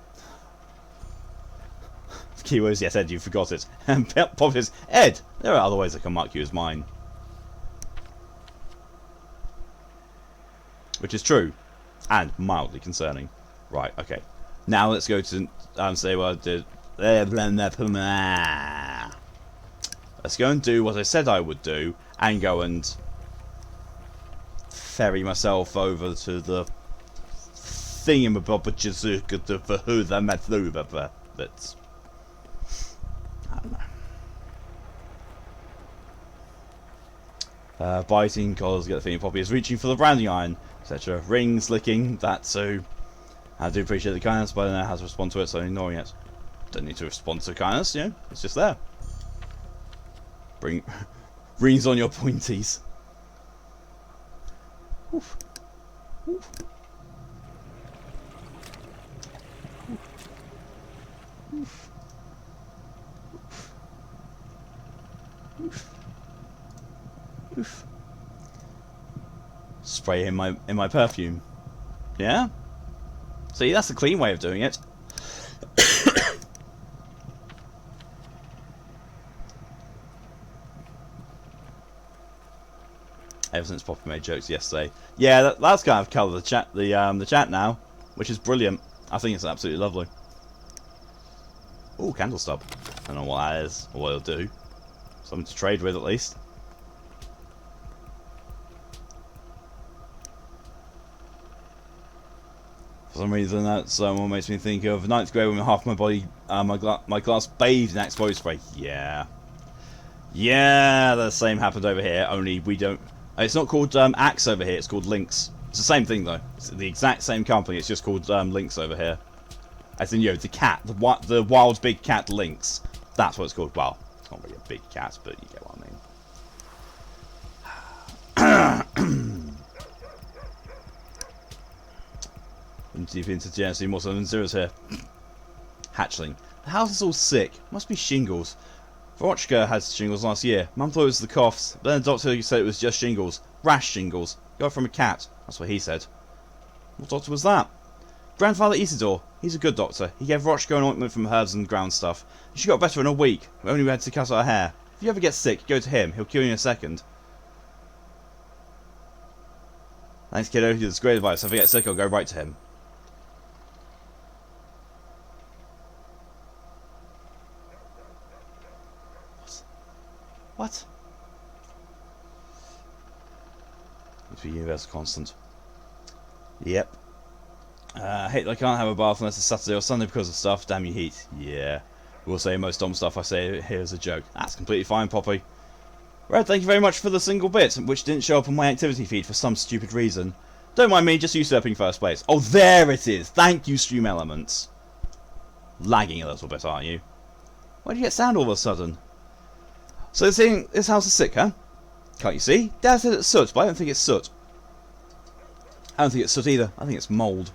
[SPEAKER 1] Keywords, yes, Ed, you forgot it. And Poppy is, Ed, there are other ways I can mark you as mine. Which is true. And mildly concerning. Right, okay. Now let's go to say what I did. Let's go and do what I said I would do, and go and ferry myself over to the thingamabobbajazook for who the methuba that's I don't know. Biting collars, get the feeling Poppy is reaching for the branding iron, etc. Rings, licking, that too. I do appreciate the kindness, but I don't know how to respond to it, so I'm ignoring it. Don't need to respond to kindness, you know, it's just there. Rings on your pointies. Oof. Oof. Oof. Oof. Oof. Spray in my perfume. Yeah? See, that's the clean way of doing it. Ever since Poppy made jokes yesterday. Yeah, that's kind of coloured the chat now, which is brilliant. I think it's absolutely lovely. Ooh, candle stub. I don't know what that is, or what it'll do. Something to trade with, at least. For some reason, that what makes me think of ninth grade when half my body, my class bathed in Axe body spray. Yeah. Yeah, the same happened over here, only we don't... It's not called Axe over here, it's called Lynx. It's the same thing, though. It's the exact same company, it's just called Lynx over here. As in, you know, the cat, the wild big cat Lynx. That's what it's called. Well, it's not really a big cat, but you get what I mean. Deep into Genesee, more so than zeros here. Hatchling. The house is all sick. Must be shingles. Verochka had shingles last year. Mum thought it was the coughs, but then the doctor said it was just shingles. Rash shingles. Got it from a cat. That's what he said. What doctor was that? Grandfather Isidore. He's a good doctor. He gave Verochka an ointment from herbs and ground stuff. She got better in a week. We only had to cut her hair. If you ever get sick, go to him. He'll cure you in a second. Thanks, kiddo. That's great advice. If I get sick, I'll go right to him. What? Must be universal constant. Yep. I hate that I can't have a bath unless it's Saturday or Sunday because of stuff. Damn you, heat. Yeah. We'll say most dumb stuff I say here is a joke. That's completely fine, Poppy. Red, thank you very much for the single bit, which didn't show up on my activity feed for some stupid reason. Don't mind me, just usurping first place. Oh, there it is! Thank you, Stream Elements. Lagging a little bit, aren't you? Why did you get sound all of a sudden? So saying this house is sick, huh? Can't you see? Dad said it's soot, but I don't think it's soot. I don't think it's soot either. I think it's mould.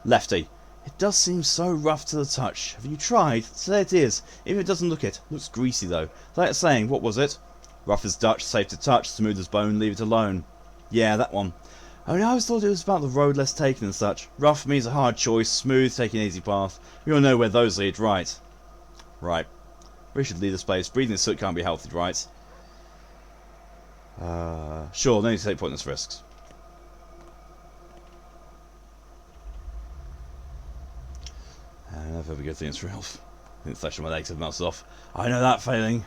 [SPEAKER 1] Lefty. It does seem so rough to the touch. Have you tried? So there it is. Even if it doesn't look it. Looks greasy though. Like saying, what was it? Rough as Dutch, safe to touch, smooth as bone, leave it alone. Yeah, that one. Only I always thought it was about the road less taken and such. Rough means a hard choice, smooth, taking an easy path. We all know where those lead, right? Right. We should leave this place. Breathing this soot can't be healthy, right? Sure, no need to take pointless risks. Never a good thing, it's real. I think the flesh on my legs have melted off. I know that feeling.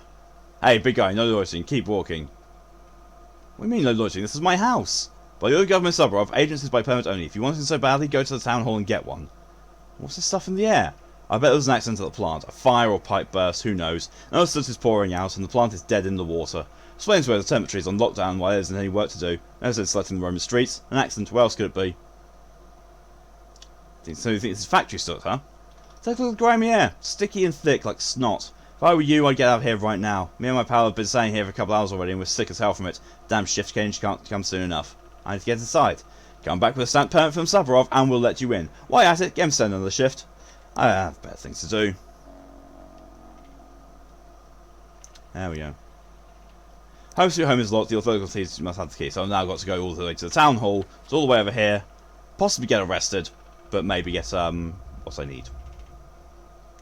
[SPEAKER 1] Hey, big guy, no loitering. Keep walking. What do you mean no loitering? This is my house. By the government Subarov, agencies by permit only. If you want it so badly, go to the town hall and get one. What's this stuff in the air? I bet there was an accident at the plant. A fire or pipe burst, who knows. Another stuff is pouring out and the plant is dead in the water. Explains why the temperature is on lockdown while there isn't any work to do. No sense selecting the Roman streets. An accident, where else could it be? So you think this is factory stuff, huh? Take a look at the grimy air. Sticky and thick like snot. If I were you, I'd get out of here right now. Me and my pal have been staying here for a couple hours already and we're sick as hell from it. Damn shift change can't come soon enough. I need to get inside. Come back with a stamp permit from Subarov and we'll let you in. Why at it? Get him sent another shift. I have better things to do. There we go. Home sweet home is locked. The authorities must have the key. So I've now got to go all the way to the town hall. It's all the way over here. Possibly get arrested, but maybe get what I need.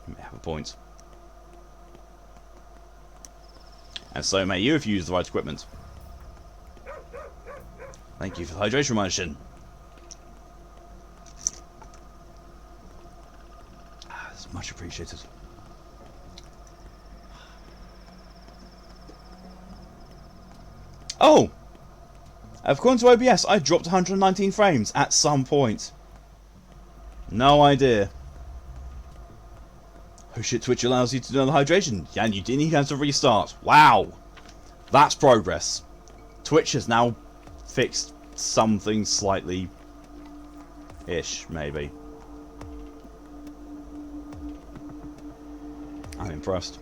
[SPEAKER 1] You may have a point. And so may you if you use the right equipment. Thank you for the hydration motion. It's much appreciated. Oh! According to OBS, I dropped 119 frames at some point. No idea. Oh shit, Twitch allows you to do another hydration. Yeah, and you didn't even have to restart. Wow! That's progress. Twitch has now fixed something slightly-ish, maybe. I'm impressed.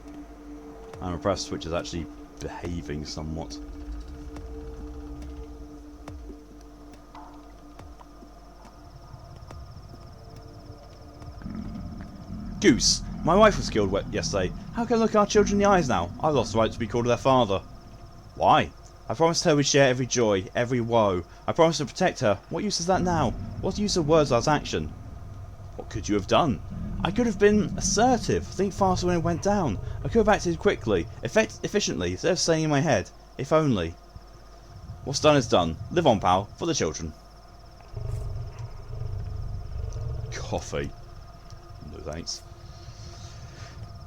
[SPEAKER 1] I'm impressed Twitch is actually behaving somewhat. Goose. My wife was killed yesterday. How can I look our children in the eyes now? I've lost the right to be called their father. Why? I promised her we'd share every joy, every woe. I promised to protect her. What use is that now? What use of words without action? What could you have done? I could have been assertive. Think faster when it went down. I could have acted quickly, efficiently, instead of staying in my head. If only. What's done is done. Live on, pal. For the children. Coffee. No thanks.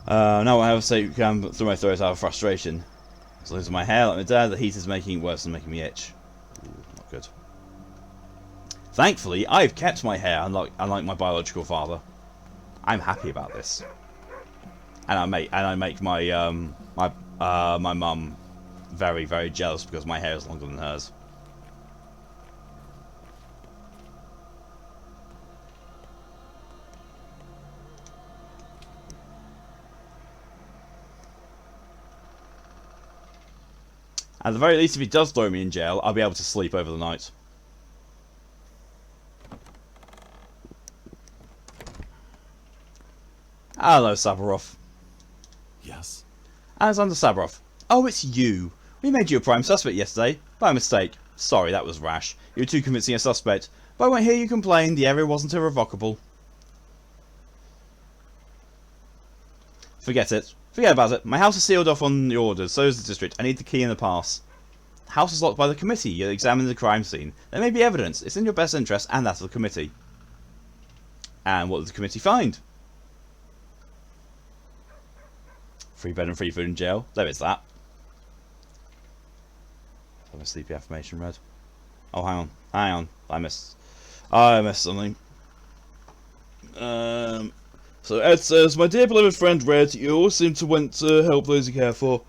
[SPEAKER 1] Now I have to say through my throat out of frustration. So losing my hair like my dad, the heat is making it worse and making me itch. Ooh, not good. Thankfully, I've kept my hair, unlike my biological father. I'm happy about this. And I make my my mum very, very jealous because my hair is longer than hers. At the very least, if he does throw me in jail, I'll be able to sleep over the night. Hello, Sabarov.
[SPEAKER 2] Yes?
[SPEAKER 1] Alexander Sabarov. Oh, it's you. We made you a prime suspect yesterday. By mistake. Sorry, that was rash. You were too convincing a suspect. But I won't hear you complain. The area wasn't irrevocable. Forget it. Forget about it. My house is sealed off on the orders, so is the district. I need the key and the pass. The house is locked by the committee. You examine the crime scene. There may be evidence. It's in your best interest and that of the committee. And what did the committee find? Free bed and free food in jail. There is that. Have a sleepy affirmation read. Oh, hang on. Hang on. I missed something. So Ed says, my dear beloved friend Red, you always seem to want to help those you care for.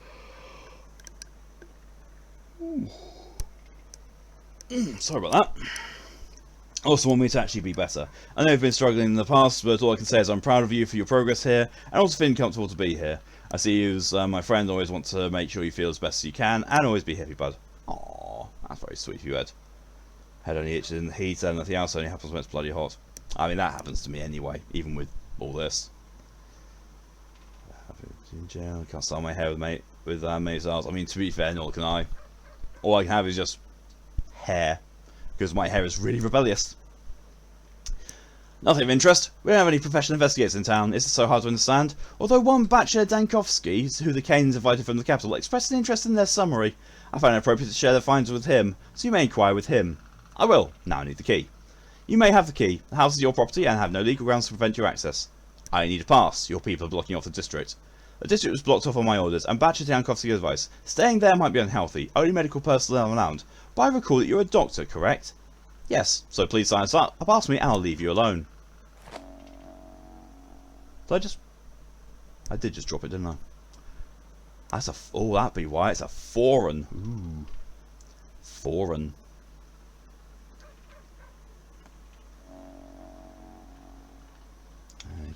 [SPEAKER 1] Sorry about that. Also want me to actually be better. I know you've been struggling in the past, but all I can say is I'm proud of you for your progress here, and also feeling comfortable to be here. I see you as my friend, always want to make sure you feel as best as you can, and always be happy, bud. Aww, that's very sweet of you, Ed. Head only itches in the heat, and nothing else only happens when it's bloody hot. I mean, that happens to me anyway, even with all this. In jail, I can't style my hair with many styles. I mean, to be fair, nor can I. All I can have is just hair, because my hair is really rebellious. Nothing of interest. We don't have any professional investigators in town. Is it so hard to understand? Although one Bachelor Dankovsky, who the Canes invited from the capital, expressed an interest in their summary, I find it appropriate to share their findings with him, so you may inquire with him. I will. Now I need the key. You may have the key. The house is your property and have no legal grounds to prevent your access. I need a pass. Your people are blocking off the district. The district was blocked off on my orders, and Bachelor Dankovsky's advice. Staying there might be unhealthy. Only medical personnel around. But I recall that you're a doctor, correct? Yes, so please sign us up me and I'll leave you alone. I did just drop it, didn't I? That's a... Oh, that'd be why. It's a foreign. Ooh. Foreign.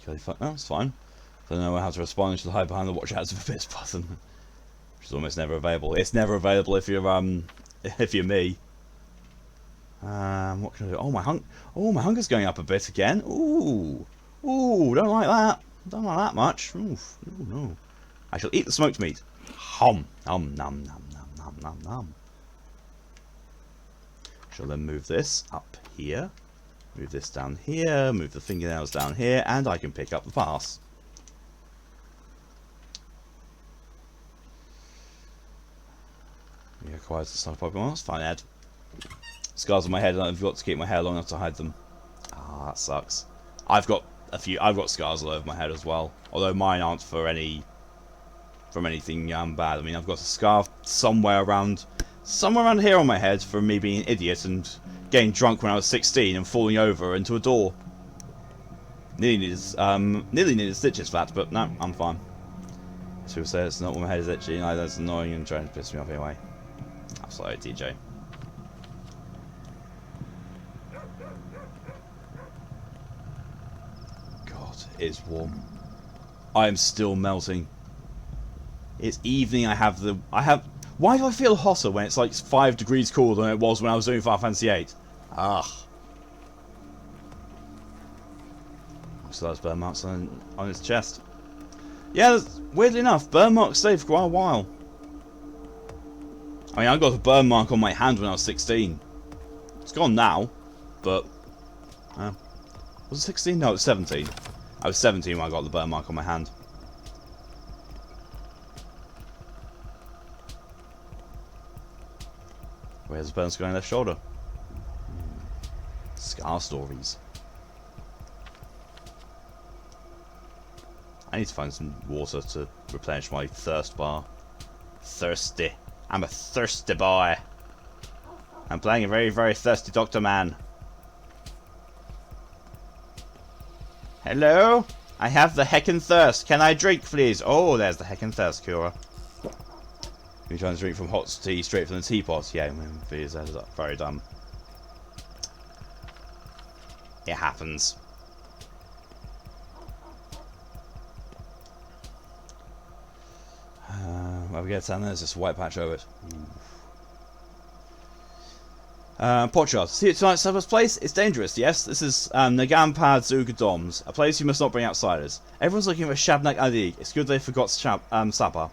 [SPEAKER 1] Okay, oh, that's fine. Don't know how to respond. You should hide behind the watch out of a bits button. Which is almost never available. It's never available if you're me. What can I do? Oh, my hunger's going up a bit again. Ooh. Ooh, don't like that. Don't like that much. Oof. Ooh, no. I shall eat the smoked meat. Hum. Nom nom nom nom nom nom nom. Shall then move this up here. Move this down here. Move the fingernails down here, and I can pick up the pass. Yeah, acquired the sniper Pokemon. That's fine, Ed. Scars on my head, and I've got to keep my hair long enough to hide them. Ah, that sucks. I've got scars all over my head as well. Although mine aren't from anything bad. I mean, I've got a scar somewhere around here on my head from me being an idiot and getting drunk when I was 16 and falling over into a door. Nearly needed stitches for that, but no, I'm fine. People say it's not when my head is itchy. No, that's annoying and trying to piss me off anyway. I'm sorry, DJ. God, it's warm. I am still melting. It's evening. Why do I feel hotter when it's like 5 degrees cooler than it was when I was doing Final Fantasy VIII? Ugh. So that's burn marks on his chest. Yeah, weirdly enough, burn marks stayed for quite a while. I mean, I got a burn mark on my hand when I was 16. It's gone now, but... was it 16? No, it was 17. I was 17 when I got the burn mark on my hand. Where's the burns going left shoulder? Scar stories. I need to find some water to replenish my thirst bar. Thirsty. I'm a thirsty boy. I'm playing a very, very thirsty Dr. Man. Hello? I have the heckin' thirst. Can I drink, please? Oh, there's the heckin' thirst cure. You're trying to drink from hot tea straight from the teapot. Yeah, that's very dumb. It happens. Where we get down there's just a white patch over it. Potshot. See it tonight, Sabba's place? It's dangerous, yes? This is Nagampad Zugadoms, a place you must not bring outsiders. Everyone's looking for Shabnak Ali. It's good they forgot Sapa.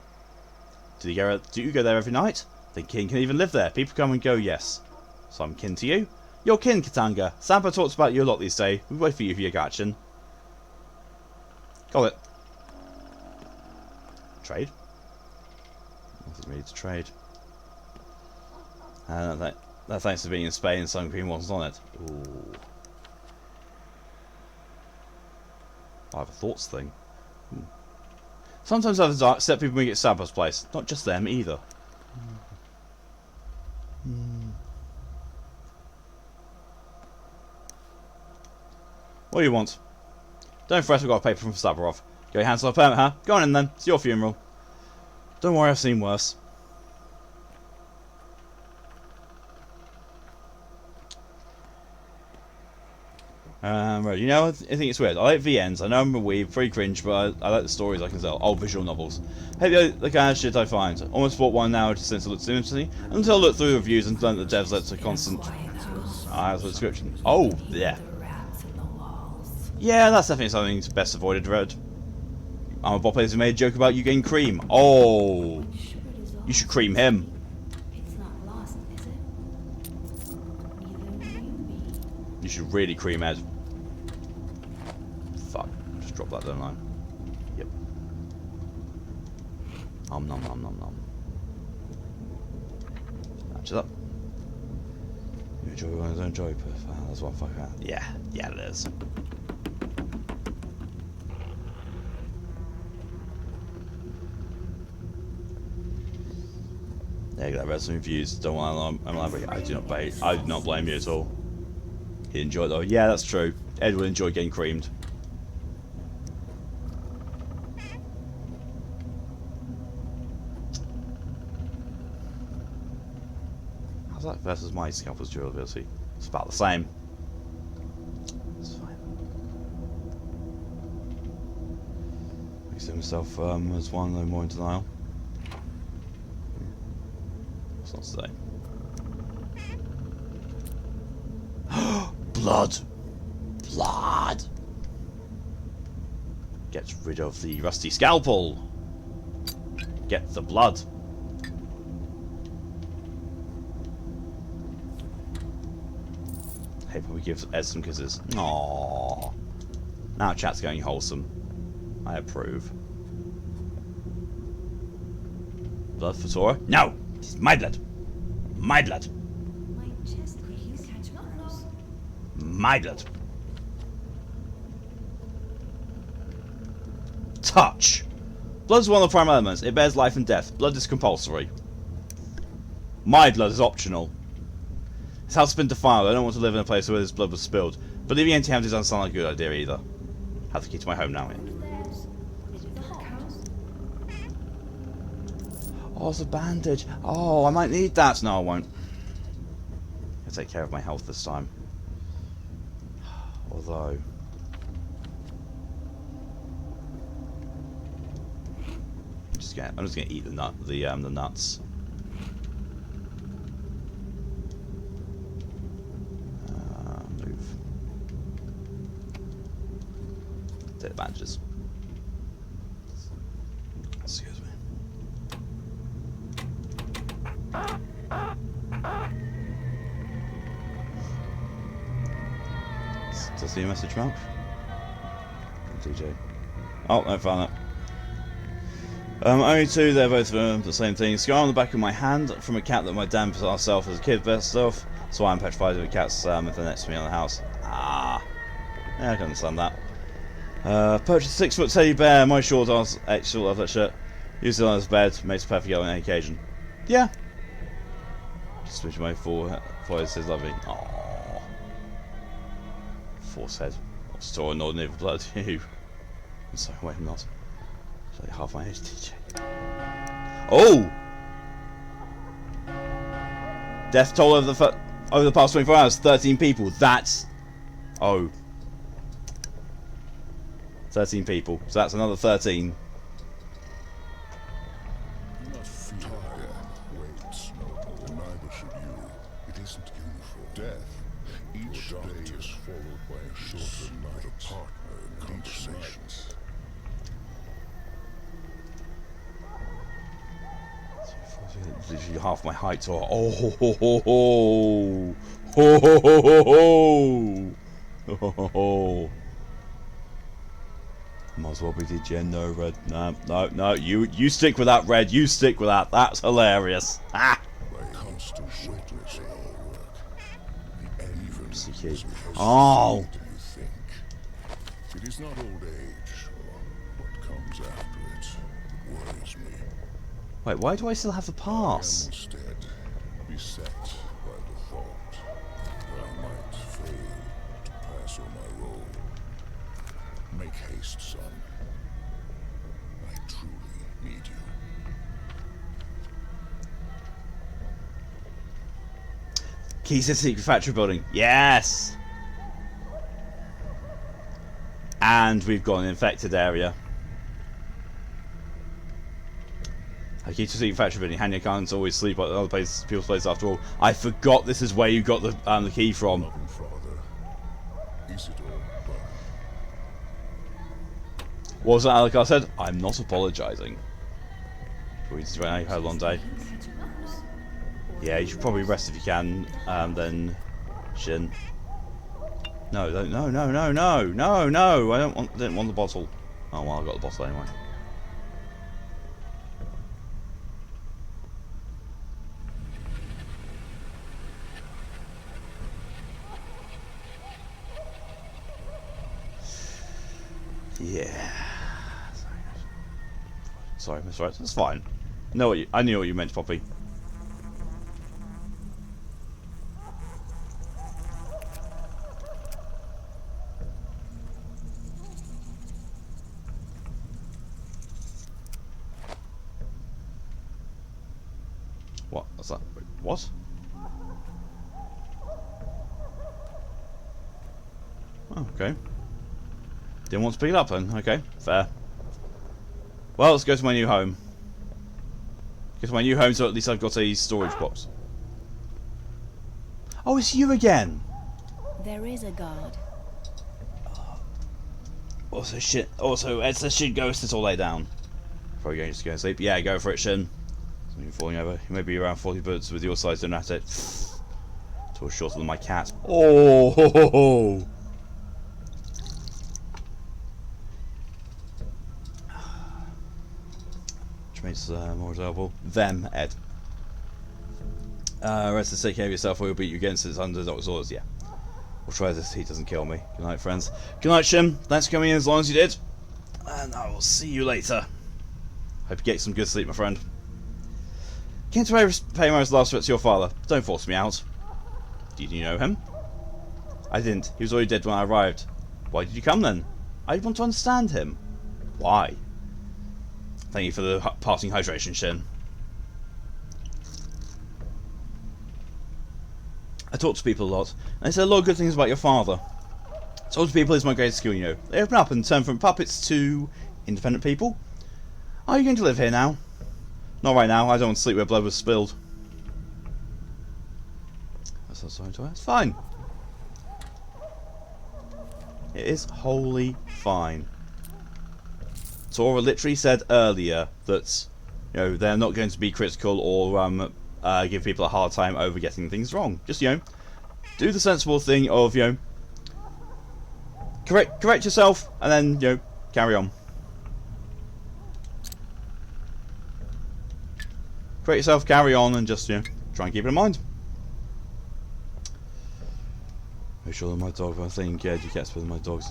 [SPEAKER 1] Do you go there every night? The king can even live there. People come and go, yes. So I'm kin to you? You're kin, Katanga. Sapa talks about you a lot these days. We wait for you, Yagachin. Got it. Trade? Nothing really to trade. That thanks to being in Spain, sun cream wasn't on it. Ooh. I have a thoughts thing. Sometimes others set people when we get Saba's place. Not just them either. What do you want? Don't fret, I've got a paper from Sabarov. Go your hands on a permit, huh? Go on in then. It's your funeral. Don't worry, I've seen worse. Right, you know, I think it's weird. I like VNs. I know I'm a weeb, pretty cringe, but I like the stories I can tell. Oh, visual novels. Hey, the kind of shit I find. Almost bought one now since it looks interesting. Until I looked through the reviews and learned that the devs let a constant... that's the description. Oh, yeah. Yeah, that's definitely something that's best avoided, Red. I'm a bot player who made a joke about you getting cream. Oh, you should cream him. You should really cream Ed. Fuck, just drop that, don't I? Yep. Nom nom nom nom nom. Match it up. You enjoy what I don't enjoy. That's what I fuck out. Yeah, it is. There take that resume views. Don't want to elaborate. I do not blame you at all. He enjoyed though. Yeah, that's true. Ed will enjoy getting creamed. How's that versus my scalpel's durability? It's about the same. It's fine. Makes himself as one, no more in denial. What's not to say? Blood! Blood! Get rid of the rusty scalpel! Get the blood! Hey, but we give Ed some kisses. Aww. Now chat's going wholesome. I approve. Blood for Tora? No! It's my blood! My blood! My blood. Touch. Blood is one of the prime elements. It bears life and death. Blood is compulsory. My blood is optional. This house has been defiled. I don't want to live in a place where this blood was spilled. But leaving empty-handed doesn't sound like a good idea either. I have the key to my home now. Oh, it's a bandage. Oh, I might need that. No, I won't. I'll take care of my health this time. Although, I'm just gonna eat the nuts. Move. Take the bandages. Excuse me. Does see a message from DJ? Oh, I found it. Only two, they're both the same thing. Scar on the back of my hand from a cat that my dad put ourselves as a kid best of. So I'm petrified of the cats if they're next to me on the house. Ah. Yeah, I can understand that. Purchased a 6-foot teddy bear, my short ass extra love that shit. Used it on his bed, makes perfect girl on any occasion. Yeah. Just switch my forehead says lovely. Aww. Forehead. I'll store an ordinary blood to you. I'm sorry, wait, I'm not. It's like half my age, DJ. Oh! Death toll over the past 24 hours, 13 people. That's... Oh. 13 people. So that's another 13.
[SPEAKER 3] Not feel tired. Wait, Shmowder. Neither should you. It isn't uniform. Death. Each day is followed by a shorter night. A partner in conversations.
[SPEAKER 1] Literally half my height. Or oh ho ho ho ho ho ho ho ho ho ho ho. Might as well be the gen. No, Red. No. You stick with that, Red. You stick with that. That's hilarious. Ah.
[SPEAKER 3] Constant witness of our work. The end even
[SPEAKER 1] oh.
[SPEAKER 3] It is not old age or what comes after it that worries me.
[SPEAKER 1] Wait, why do I still have the pass?
[SPEAKER 3] I am instead beset by the thought that I might fail to pass on my role. Make haste, son. I truly need you.
[SPEAKER 1] Keys to the secret factory building. Yes! And we've got an infected area. A key to the secret factory building. Hanya can't always sleep at other places, people's places after all. I forgot this is where you got the key from.
[SPEAKER 3] Loving father, is it all done?
[SPEAKER 1] What was that Alakar said? I'm not apologising. We just had a long day. Yeah, you should probably rest if you can, then shouldn't. No, I didn't want the bottle. Oh well, I got the bottle anyway. Yeah. Sorry, Mr. Right. That's fine. I knew what you meant, Poppy. What? What's that? Wait, what? Oh, okay. Didn't want to pick it up then. Okay, fair. Well, let's go to my new home. Go to my new home, so at least I've got a storage box. Oh, it's you again!
[SPEAKER 4] There is a guard.
[SPEAKER 1] Also, shit. Also, it's a shit ghost that's all laid down. Probably going to go to sleep. Yeah, go for it, Shin. Something falling over. You may be around 40 bullets with your size, don't at it. It's all shorter than my cat. Oh! Ho, ho, ho. Which makes more available. Them, Ed. Rest to take care of yourself or he'll beat you again since it's under Doc's orders. Yeah. We'll try this. He doesn't kill me. Good night, friends. Good night, Shim. Thanks for coming in as long as you did. And I will see you later. Hope you get some good sleep, my friend. Came to pay my last respects to your father. Don't force me out. Did you know him? I didn't. He was already dead when I arrived. Why did you come then? I want to understand him. Why? Thank you for the passing hydration, Shin. I talk to people a lot, and they say a lot of good things about your father. Talking to people is my greatest skill, you know. They open up and turn from puppets to independent people. Are you going to live here now? Not right now. I don't want to sleep where blood was spilled. That's not sorry to ask. It's fine. It is wholly fine. Tora literally said earlier that, you know, they're not going to be critical or give people a hard time over getting things wrong. Just, you know, do the sensible thing of, you know, correct yourself and then, you know, carry on. Correct yourself, carry on, and just, you know, try and keep it in mind. Make sure that my dog, I think, yeah, you get with my dogs.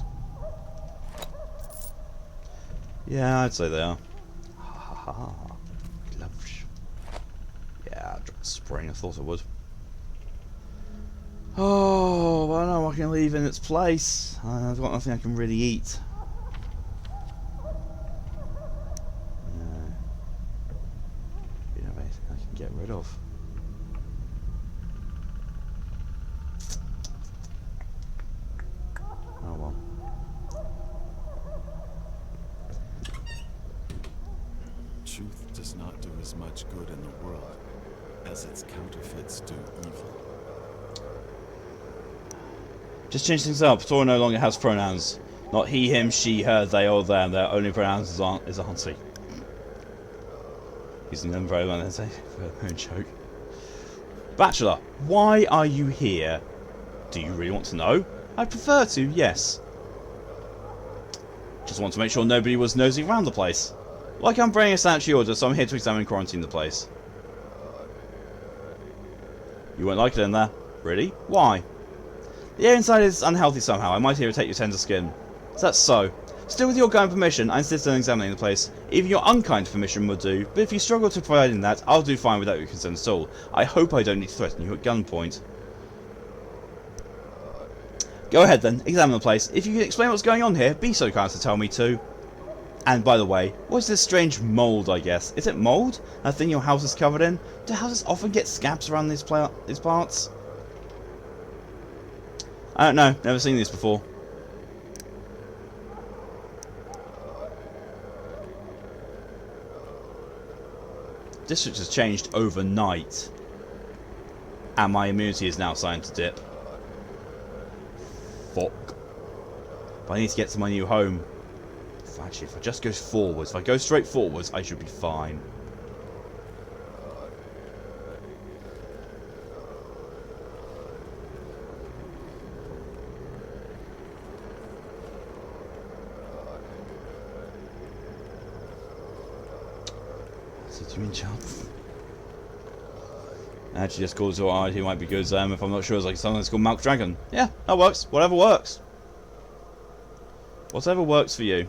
[SPEAKER 1] Yeah, I'd say they are. Ha ha ha. Gloves. Yeah, spring, I thought I would. Oh, well, no, I can leave in its place. I've got nothing I can really eat. You know, anything I can get rid of. Oh well.
[SPEAKER 2] Truth does not do as much good in the world as its counterfeits do evil.
[SPEAKER 1] Just change things up. Tor no longer has pronouns. Not he, him, she, her, they, or them. Their only pronouns is auntie. Using them very well as a joke. Bachelor, why are you here? Do you really want to know? I prefer to, yes. Just want to make sure nobody was nosing around the place. Like I'm bringing a sanitary order, so I'm here to examine and quarantine the place. You won't like it in there. Really? Why? The air inside is unhealthy somehow. I might irritate your tender skin. Is that so? Still, with your kind permission, I insist on examining the place. Even your unkind permission would do, but if you struggle to provide that, I'll do fine without your consent at all. I hope I don't need to threaten you at gunpoint. Go ahead then, examine the place. If you can explain what's going on here, be so kind as to tell me too. And by the way, what's this strange mould, I guess? Is it mould? That thing your house is covered in? Do houses often get scabs around these parts? I don't know, never seen these before. District has changed overnight. And my immunity is now starting to dip. Fuck. But I need to get to my new home. Actually, if I just go forwards, if I go straight forwards, I should be fine. So do you mean chance? Actually, just calls your eye, he might be good. If I'm not sure, it's like something that's called Milk Dragon. Yeah, that works. Whatever works. Whatever works for you.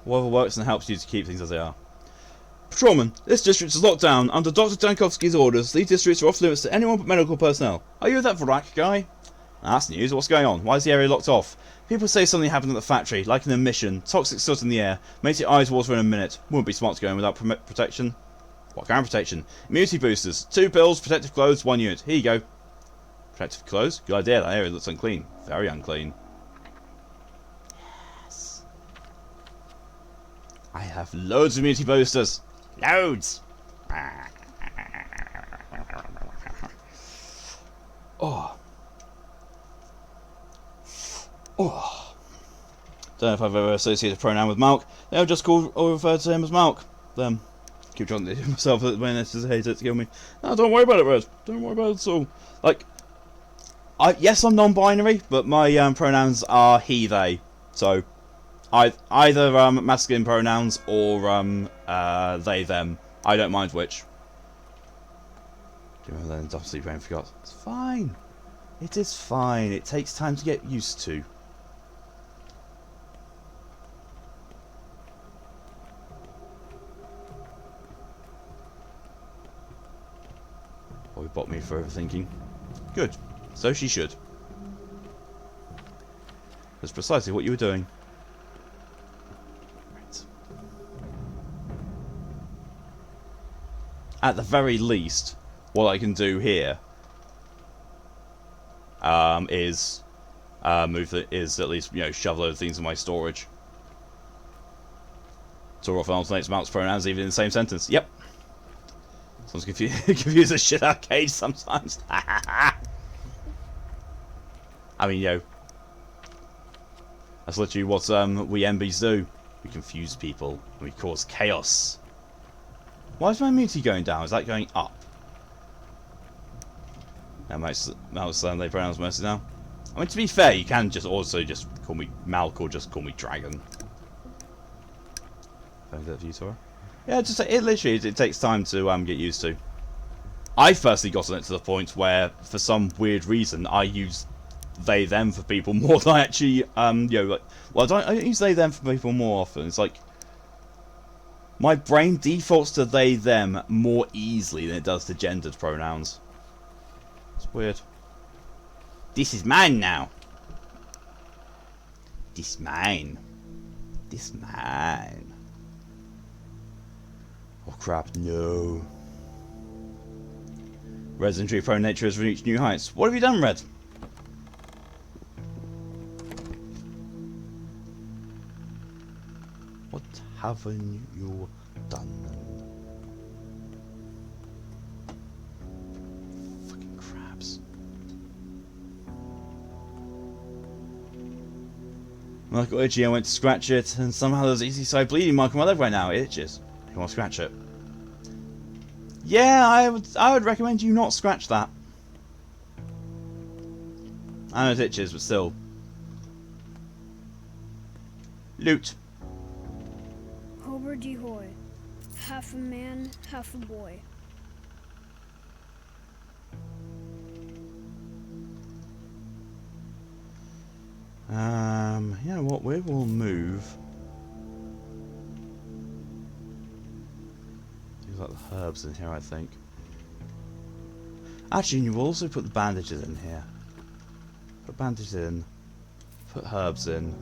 [SPEAKER 1] Whatever works and helps you to keep things as they are. Patrolman, this district is locked down. Under Dr. Dankovsky's orders, these districts are off limits to anyone but medical personnel. Are you that Vrak guy? That's news. What's going on? Why is the area locked off? People say something happened at the factory, like an emission. Toxic soot in the air. Makes your eyes water in a minute. Wouldn't be smart to go in without protection. What kind of protection? Immunity boosters. 2 pills, protective clothes, 1 unit. Here you go. Protective clothes? Good idea. That area looks unclean. Very unclean. Yes. I have loads of immunity boosters. Loads. Oh. Oh. Don't know if I've ever associated a pronoun with Malk. They'll just call or refer to him as Malk. Them. Keep trying to do myself when this is hated to kill me. No, don't worry about it, Red. Don't worry about it at all. Like, yes, I'm non-binary, but my pronouns are he, they. So, either masculine pronouns or they, them. I don't mind which. Then obviously brain forgot. It's fine. It is fine. It takes time to get used to. Probably bought me for overthinking. Good. So she should. That's precisely what you were doing. Right. At the very least, what I can do here is at least, you know, shove loads of things in my storage. So often alternates Malk's pronouns even in the same sentence. Yep. Someone's confuse the shit out of Cage sometimes. I mean, you know, that's literally what we MBs do. We confuse people and we cause chaos. Why is my immunity going down? Is that going up? Now Malk's they pronounce mostly now. I mean, to be fair, you can just also just call me Malk or just call me Dragon. That view, Tora. Yeah, just it literally it takes time to get used to. I've personally gotten it to the point where, for some weird reason, I use they them for people more than I actually you know, like, well, I don't use they them for people more often. It's like my brain defaults to they them more easily than it does to gendered pronouns. It's weird. This is mine now. This mine. This mine. Oh crap, no. Red's injury prone nature has reached new heights. What have you done, Red? What haven't you done? Fucking crabs. When I got itchy, I went to scratch it, and somehow there's an easy side bleeding mark on my leg right now. It itches. You want to scratch it? Yeah, I would recommend you not scratch that. I know it itches, but still. Loot.
[SPEAKER 5] Hober de hoy. Half a man, half a boy.
[SPEAKER 1] You know what? We will move. Things like the herbs in here, I think. Actually, you will also put the bandages in here. Put bandages in. Put herbs in.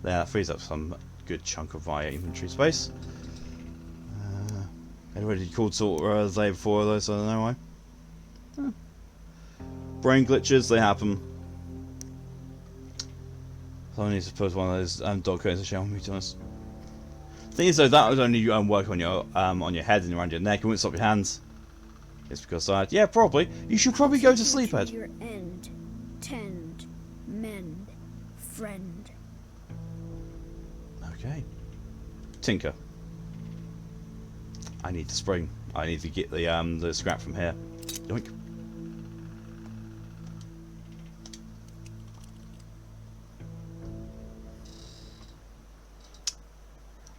[SPEAKER 1] There, that frees up some good chunk of my inventory space. I'd already called sort of day before though, so I don't know why. Brain glitches, they happen. So I need to put one of those dog cones to show me, to be honest. Thing is though, that would only work on your head and around your neck. It wouldn't stop your hands. It's because yeah, probably. You should probably go to sleep, Ed.
[SPEAKER 5] Your end, tend, mend, friend.
[SPEAKER 1] Okay. Tinker. I need the spring. I need to get the scrap from here. Yoink.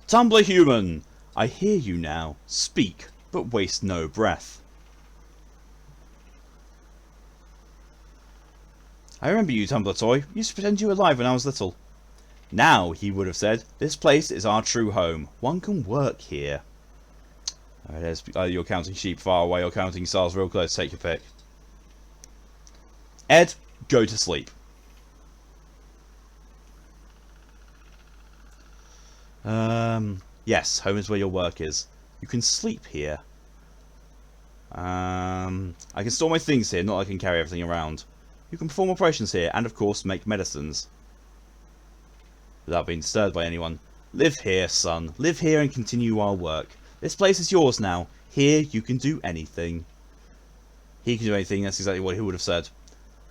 [SPEAKER 1] Tumblr human, I hear you now. Speak, but waste no breath. I remember you, Tumblr toy. You used to pretend you were alive when I was little. Now, he would have said, this place is our true home. One can work here. You're counting sheep far away or counting stars real close. Take your pick. Ed, go to sleep. Yes, home is where your work is. You can sleep here. I can store my things here, not that I can carry everything around. You can perform operations here, and of course make medicines. Without being disturbed by anyone. Live here, son. Live here and continue our work. This place is yours now. Here you can do anything. He can do anything, that's exactly what he would have said.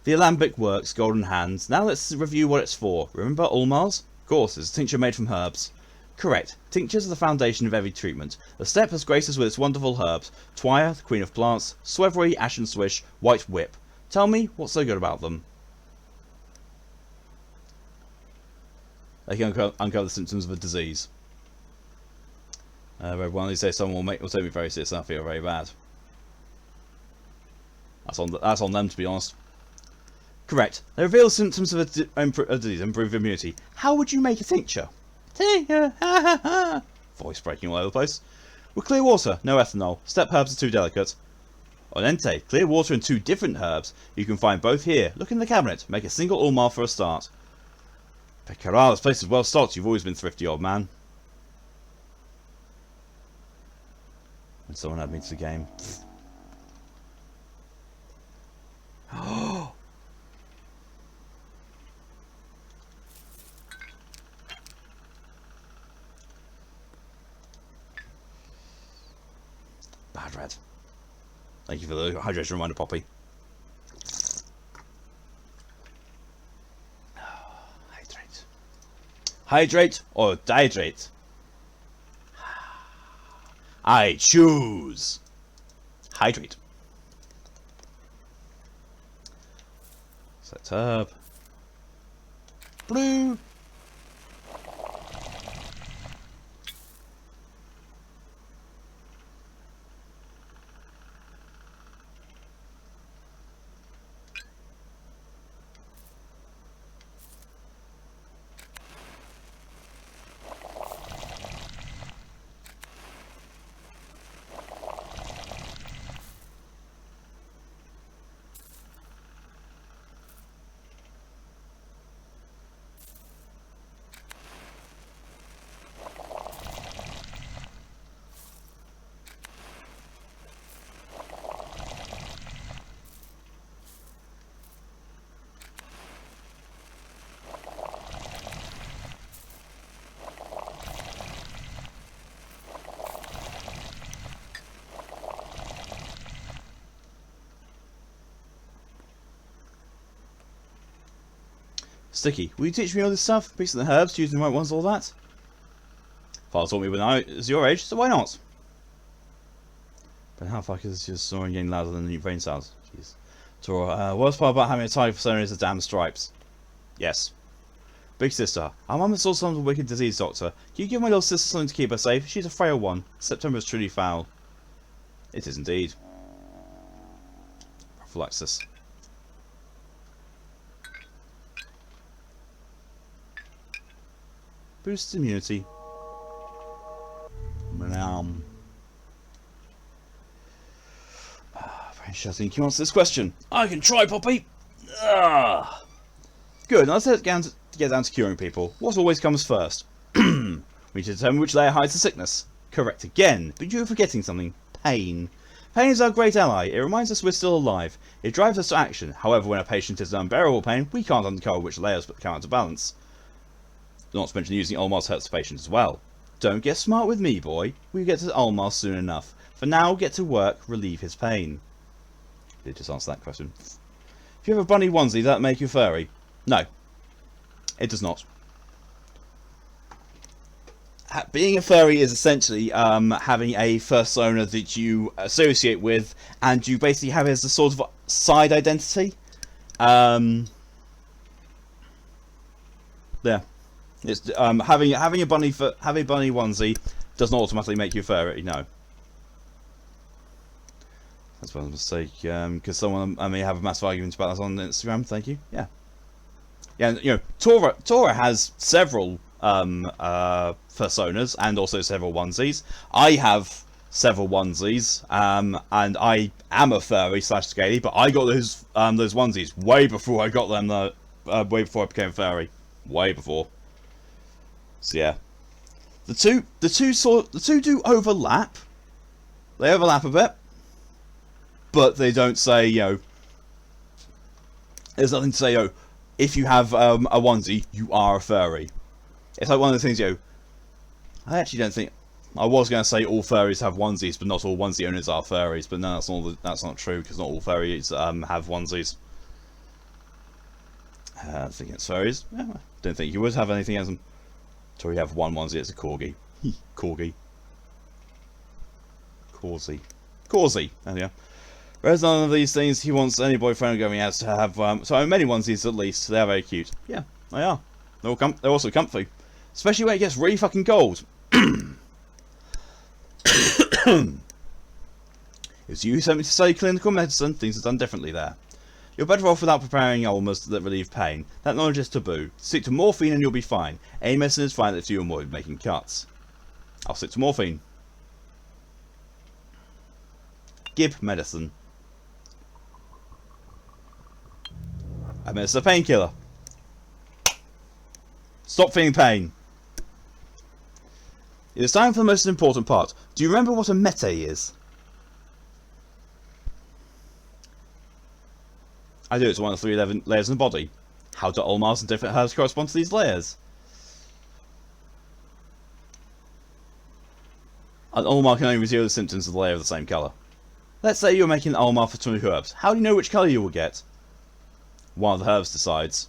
[SPEAKER 1] The alembic works, golden hands. Now let's review what it's for. Remember Ulmar's? Of course, it's a tincture made from herbs. Correct. Tinctures are the foundation of every treatment. The steppe has graced us with its wonderful herbs. Twire, the queen of plants. Swevery, ashen swish. White whip. Tell me, what's so good about them? They can uncover the symptoms of a disease. One of these days someone will take me very serious and I feel very bad. That's on them, to be honest. Correct. They reveal the symptoms of a disease, improve immunity. How would you make a tincture? Voice breaking all over the place. With clear water, no ethanol. Steppe herbs are too delicate. Onente, clear water and 2 different herbs. You can find both here. Look in the cabinet. Make a single Ulmar for a start. Pekarah, this place is well stocked. You've always been thrifty, old man. When someone add me to the game. Bad red. Thank you for the hydration reminder, Poppy. Hydrate. Hydrate or dehydrate? I choose. Hydrate. Set up. Blue. Sticky, will you teach me all this stuff? Mixing the herbs, choosing the right ones, all that? Father taught me when I was your age, so why not? But how fuck is your snoring getting louder than your brain sounds? Jeez. Tora, worst part about having a tiger persona is the damn stripes. Yes. Big sister, our mum saw some wicked disease doctor. Can you give my little sister something to keep her safe? She's a frail one. September is truly foul. It is indeed. Prophylaxis. Boosts immunity. Very interesting. Can you answer this question? I can try, Poppy. Good. Now let's get down to curing people. What always comes first? We need to determine which layer hides the sickness. Correct again, but you're forgetting something. Pain. Pain is our great ally. It reminds us we're still alive. It drives us to action. However, when a patient is in unbearable pain, we can't uncover which layers come out to balance. Not to mention using Ulmar's hurts the patient as well. Don't get smart with me, boy. We get to Ulmar soon enough. For now, get to work, relieve his pain. Did just answer that question. If you have a bunny onesie, does that make you furry? No. It does not. Being a furry is essentially having a persona that you associate with, and you basically have it as a sort of side identity. There. It's having a bunny onesie does not automatically make you furry. No. That's a mistake. Because someone I may have a massive argument about that on Instagram. Thank you. Yeah. Yeah. You know, Tora has several personas and also several onesies. I have several onesies, and I am a furry / scaly, but I got those onesies way before I got them. Way before I became a furry, way before. So yeah, the two do overlap. They overlap a bit, but they don't say, you know. There's nothing to say, you know, if you have a onesie, you are a furry. It's like one of the things, you know. I actually don't think. I was going to say all furries have onesies, but not all onesie owners are furries. But no, that's not true, because not all furries have onesies. I think it's furries. Yeah, I don't think you would have anything as them. So we have one onesie, it's a corgi. Corgi. Corsi. And yeah. Whereas none of these things, he wants any boyfriend going out to have so many onesies at least. They're very cute. Yeah, they are. They're also comfy. Especially when it gets really fucking cold. If you sent me to study clinical medicine, things are done differently there. You're better off without preparing ulmas that relieve pain. That knowledge is taboo. Stick to morphine and you'll be fine. Any medicine is fine if you avoid making cuts. I'll stick to morphine. Give medicine. Administer painkiller. Stop feeling pain. It is time for the most important part. Do you remember what a mete is? I do. It's one of the 3 layers in the body. How do ulmars and different herbs correspond to these layers? An ulmar can only reveal the symptoms of the layer of the same colour. Let's say you're making an ulmar for 2 herbs. How do you know which colour you will get? One of the herbs decides.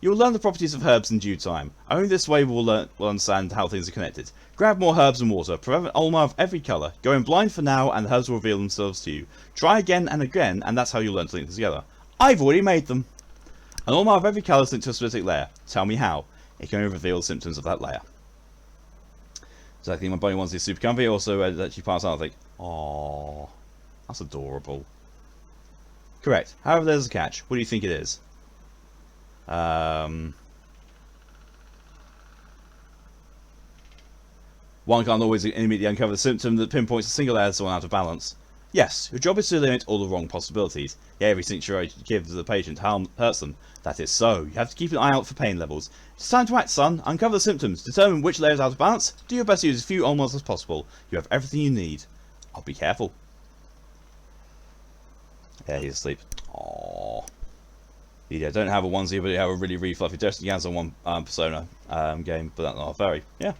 [SPEAKER 1] You will learn the properties of herbs in due time. Only this way we'll understand how things are connected. Grab more herbs and water. Prepare an ulmar of every colour. Go in blind for now, and the herbs will reveal themselves to you. Try again and again, and that's how you'll learn to link them together. I've already made them. An ulmar of every colour is linked to a specific layer. Tell me how. It can only reveal the symptoms of that layer. So I think my body wants these super comfy. Also, that she passed out. I think, aww, that's adorable. Correct. However, there's a catch. What do you think it is? One can't always immediately uncover the symptom that pinpoints a single layer as one out of balance. Yes, your job is to eliminate all the wrong possibilities. Yeah, every tincture you give to the patient hurts them. That is so. You have to keep an eye out for pain levels. It's time to act, son. Uncover the symptoms. Determine which layer is out of balance. Do your best to use as few ulmars as possible. You have everything you need. I'll be careful. Yeah, he's asleep. Aww. Yeah, don't have a onesie, but you have a really fluffy dress. You have one Persona game, but that's not very. Yeah.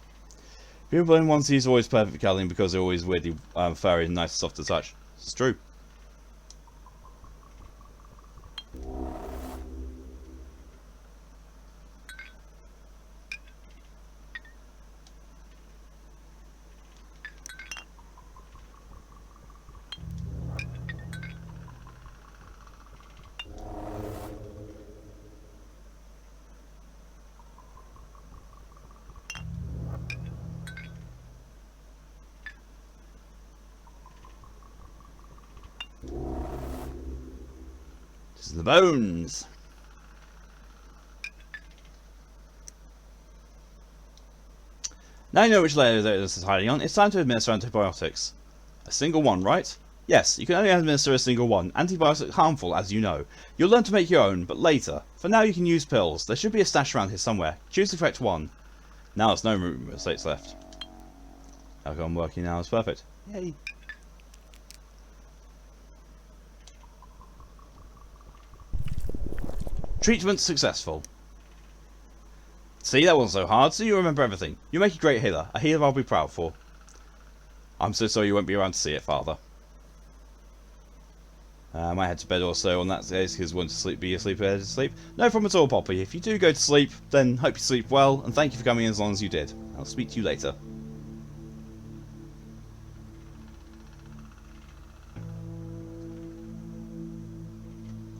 [SPEAKER 1] People in onesies are always perfect for cuddling because they're always weirdly furry and nice and soft to touch. It's true. The bones. Now you know which layer this is hiding on. It's time to administer antibiotics. A single one, right? Yes, you can only administer a single one. Antibiotics are harmful, as you know. You'll learn to make your own, but later. For now, you can use pills. There should be a stash around here somewhere. Choose the correct one. Now there's no mistakes left. Okay, I'm working now. It's perfect. Yay. Treatment successful. See, that wasn't so hard, so you remember everything. You make a great healer. A healer I'll be proud for. I'm so sorry you won't be around to see it, Father. I might head to bed also on that case, because want to sleep, be asleep, head to sleep. No problem at all, Poppy. If you do go to sleep, then hope you sleep well, and thank you for coming as long as you did. I'll speak to you later.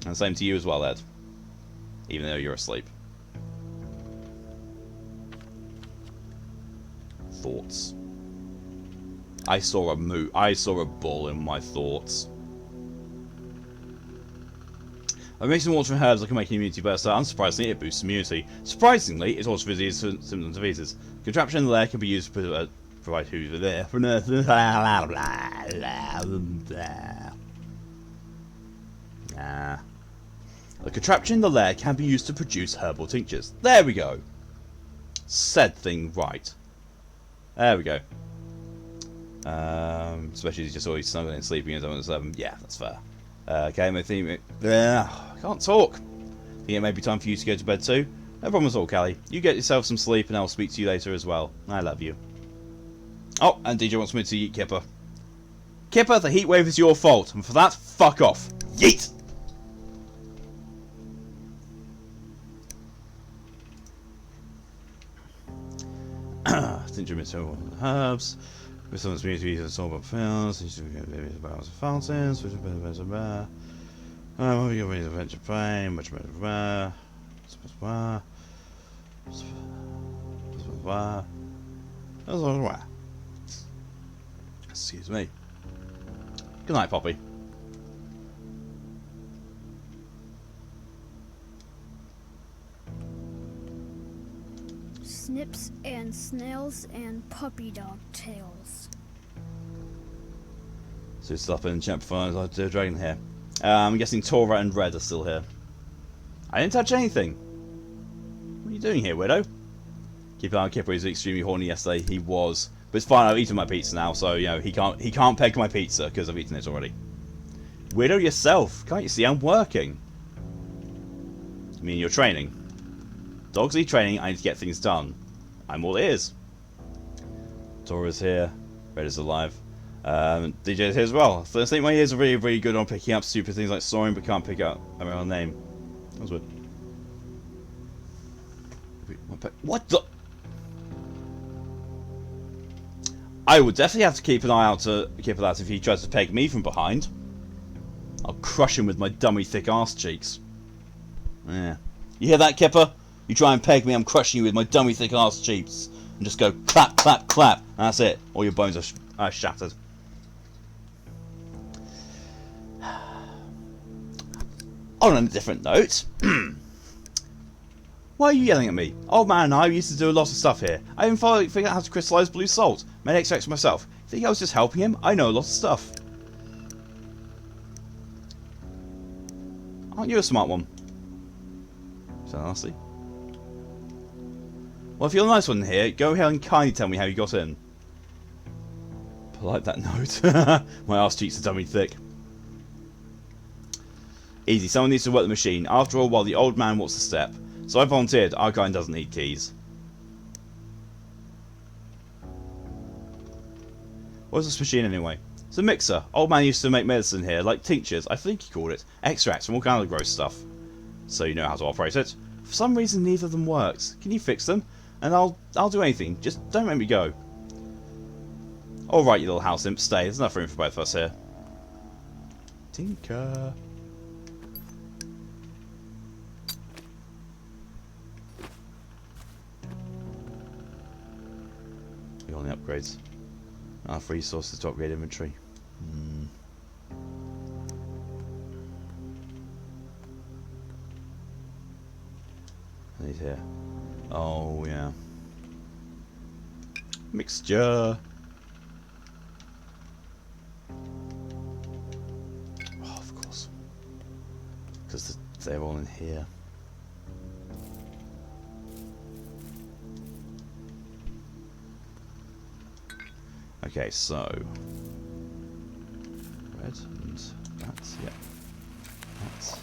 [SPEAKER 1] And same to you as well, Ed. Even though you're asleep. Thoughts. I saw a bull in my thoughts. By mixing water and herbs, I can make an immunity burst. Unsurprisingly, it boosts immunity. Surprisingly, it also reduces symptoms of diseases. Contraption in the lair can be used to Provide who's there. Nah. The contraption in the lair can be used to produce herbal tinctures. There we go. Said thing right. There we go. Especially just always snuggling and sleeping as yeah, that's fair. Okay, I think I can't talk. Think it may be time for you to go to bed too. No problem at all, Callie. You get yourself some sleep, and I'll speak to you later as well. I love you. Oh, and DJ wants me to eat Kipper. Kipper, the heat wave is your fault, and for that, fuck off. Yeet. Tincture material herbs. With some community to solve up fails, barrels of fountains, which are better. We get ready to venture pain, much better. Excuse me. Good night, Poppy.
[SPEAKER 5] Snips and snails and puppy dog tails.
[SPEAKER 1] So stop and champ for the dragon here. I'm guessing Tora and Red are still here. I didn't touch anything. What are you doing here, widow? Keep an eye on Kipper. He was extremely horny yesterday. He was, but it's fine. I've eaten my pizza now, so you know he can't peg my pizza because I've eaten it already. Widow yourself. Can't you see I'm working? I mean, you're training. Dogs need training. I need to get things done. I'm all ears. Tora's here. Red is alive. DJ is here as well. So I think my ears are really, really good on picking up stupid things like snoring, but can't pick up my own name. That was weird. What the? I would definitely have to keep an eye out to Kipper that if he tries to peg me from behind. I'll crush him with my dummy thick arse cheeks. Yeah. You hear that, Kipper? You try and peg me, I'm crushing you with my dummy thick arse cheeks. And just go clap, clap, clap. And that's it. All your bones are shattered. On a different note. Why are you yelling at me? Old man and I used to do a lot of stuff here. I even figured out how to crystallize blue salt. Made extracts myself. Think I was just helping him? I know a lot of stuff. Aren't you a smart one? So nasty. Well, if you're a nice one here, go ahead and kindly tell me how you got in. Polite that note. My arse cheeks are dummy thick. Easy, someone needs to work the machine. After all, while the old man walks the step. So I volunteered. Our kind doesn't need keys. What's this machine anyway? It's a mixer. Old man used to make medicine here, like tinctures, I think he called it. Extracts from all kinds of gross stuff. So you know how to operate it. For some reason neither of them works. Can you fix them? And I'll do anything. Just don't make me go. Alright, you little house imp, stay. There's enough room for both of us here. Tinker. We got the upgrades. Enough resources to upgrade inventory. I need here. Oh yeah. Mixture. Oh, of course. Because they're all in here. Okay, so red and that, yeah. That's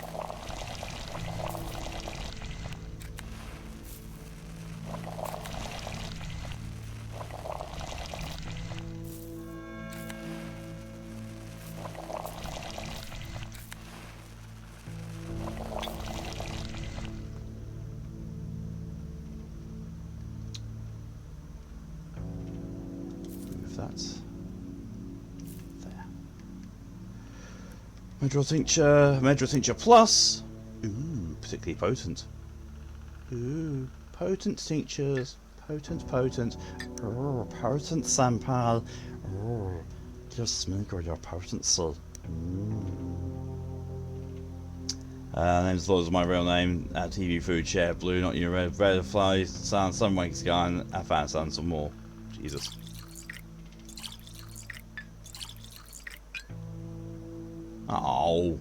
[SPEAKER 1] that there. Medral tincture plus. Ooh, particularly potent. Ooh, potent tinctures. Potent. Oh, potent sample. Oh, just smoke your potency. Name's Lord is my real name. TV food share blue, not your red. Red flies, sun, sun wakes sky, and I found sun some more. Jesus. Oh.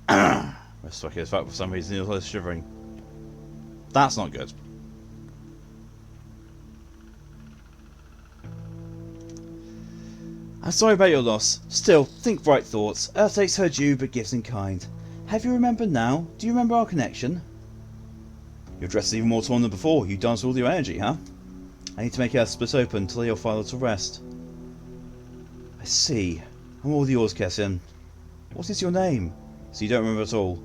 [SPEAKER 1] Let's fuck his fuck for some reason. He was shivering. That's not good. I'm sorry about your loss. Still, think bright thoughts. Earth takes her due, but gives in kind. Have you remembered now? Do you remember our connection? Your dress is even more torn than before. You danced with all your energy, huh? I need to make Earth split open to lay your father to rest. I see. I'm all yours, Kessin. What is your name? So you don't remember at all?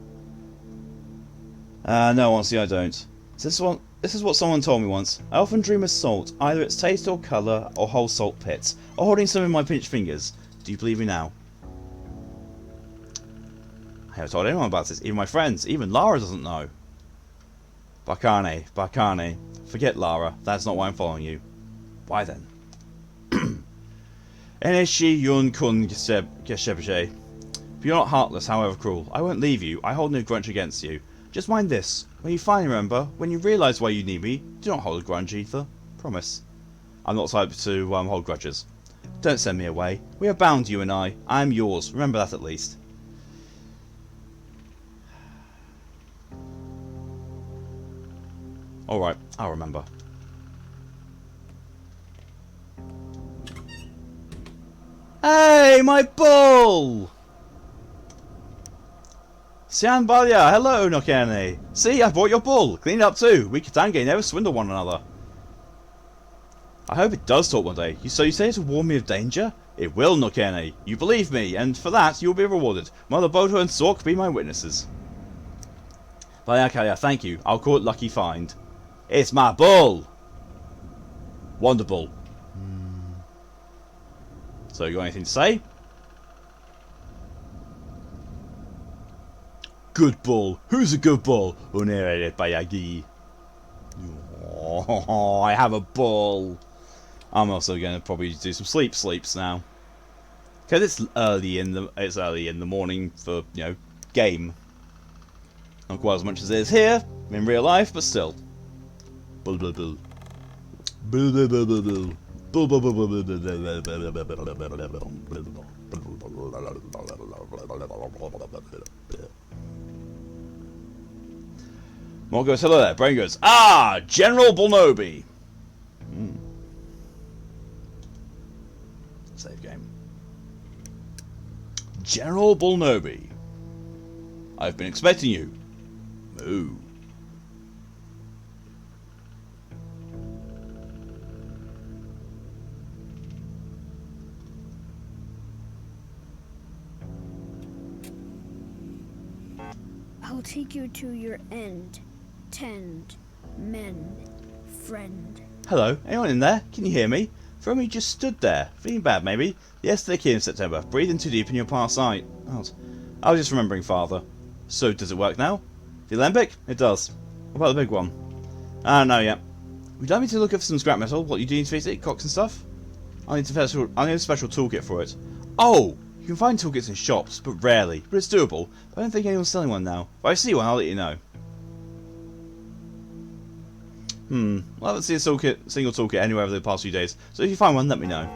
[SPEAKER 1] No, honestly I don't. This is what someone told me once. I often dream of salt, either its taste or colour, or whole salt pits, or holding some in my pinched fingers. Do you believe me now? I haven't told anyone about this, even my friends. Even Lara doesn't know. Barkane. Forget Lara. That's not why I'm following you. Why then? Eneshi yun kun geshebje. But you're not heartless, however cruel. I won't leave you. I hold no grudge against you. Just mind this. When you finally remember, when you realise why you need me, do not hold a grudge either. Promise. I'm not the type to hold grudges. Don't send me away. We are bound, you and I. I am yours. Remember that at least. Alright, I'll remember. Hey, my bull! Sianbalya, hello, Nokene. See, I brought your bull. Clean it up too. We Katange never swindle one another. I hope it does talk one day. So you say it will warn me of danger? It will, Nokene. You believe me, and for that you will be rewarded. Mother Boto and Sork be my witnesses. Bayakaya, thank you. I'll call it lucky find. It's my bull! Wonderful. So, you got anything to say? Good bull. Who's a good bull? Unere Bayagi. Oh, I have a bull. I'm also going to probably do some sleeps now. Because it's early in the morning for, you know, game. Not quite as much as it is here in real life, but still. Bull bull bull. Bull bull bull bull bull. Bull bull bull bull bull. More goes, hello there. Brain goes, ah, General Bulnobi. Save game. General Bulnobi. I've been expecting you. Moo.
[SPEAKER 5] I'll take you to your end. Tend. Mend. Friend.
[SPEAKER 1] Hello, anyone in there? Can you hear me? For me, just stood there. Feeling bad, maybe? Yesterday kid in September. Breathing too deep in your past sight. I was just remembering father. So, does it work now? The Alembic? It does. What about the big one? I don't know yet. Would you like me to look up some scrap metal? What you do need to fix it? Cocks and stuff? I need a special toolkit for it. Oh! You can find toolkits in shops, but rarely. But it's doable. But I don't think anyone's selling one now. If I see one, I'll let you know. Well, I haven't seen a single toolkit anywhere over the past few days, so if you find one, let me know.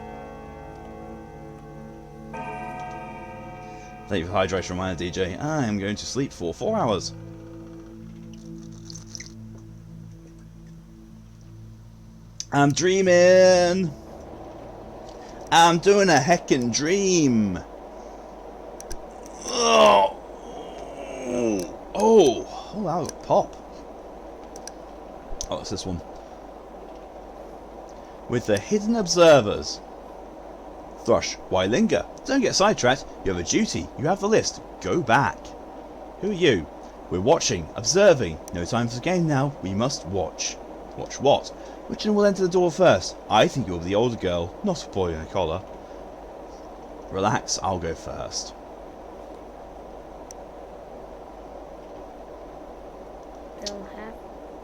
[SPEAKER 1] Thank you for hydration reminder, DJ. I am going to sleep for 4 hours. I'm dreaming! I'm doing a heckin' dream! Oh, that was a pop. Oh, it's this one. With the hidden observers. Thrush, why linger? Don't get sidetracked. You have a duty. You have the list. Go back. Who are you? We're watching, observing. No time for game now. We must watch. Watch what? Which one will enter the door first? I think you'll be the older girl, not a boy in a collar. Relax, I'll go first.
[SPEAKER 6] They'll have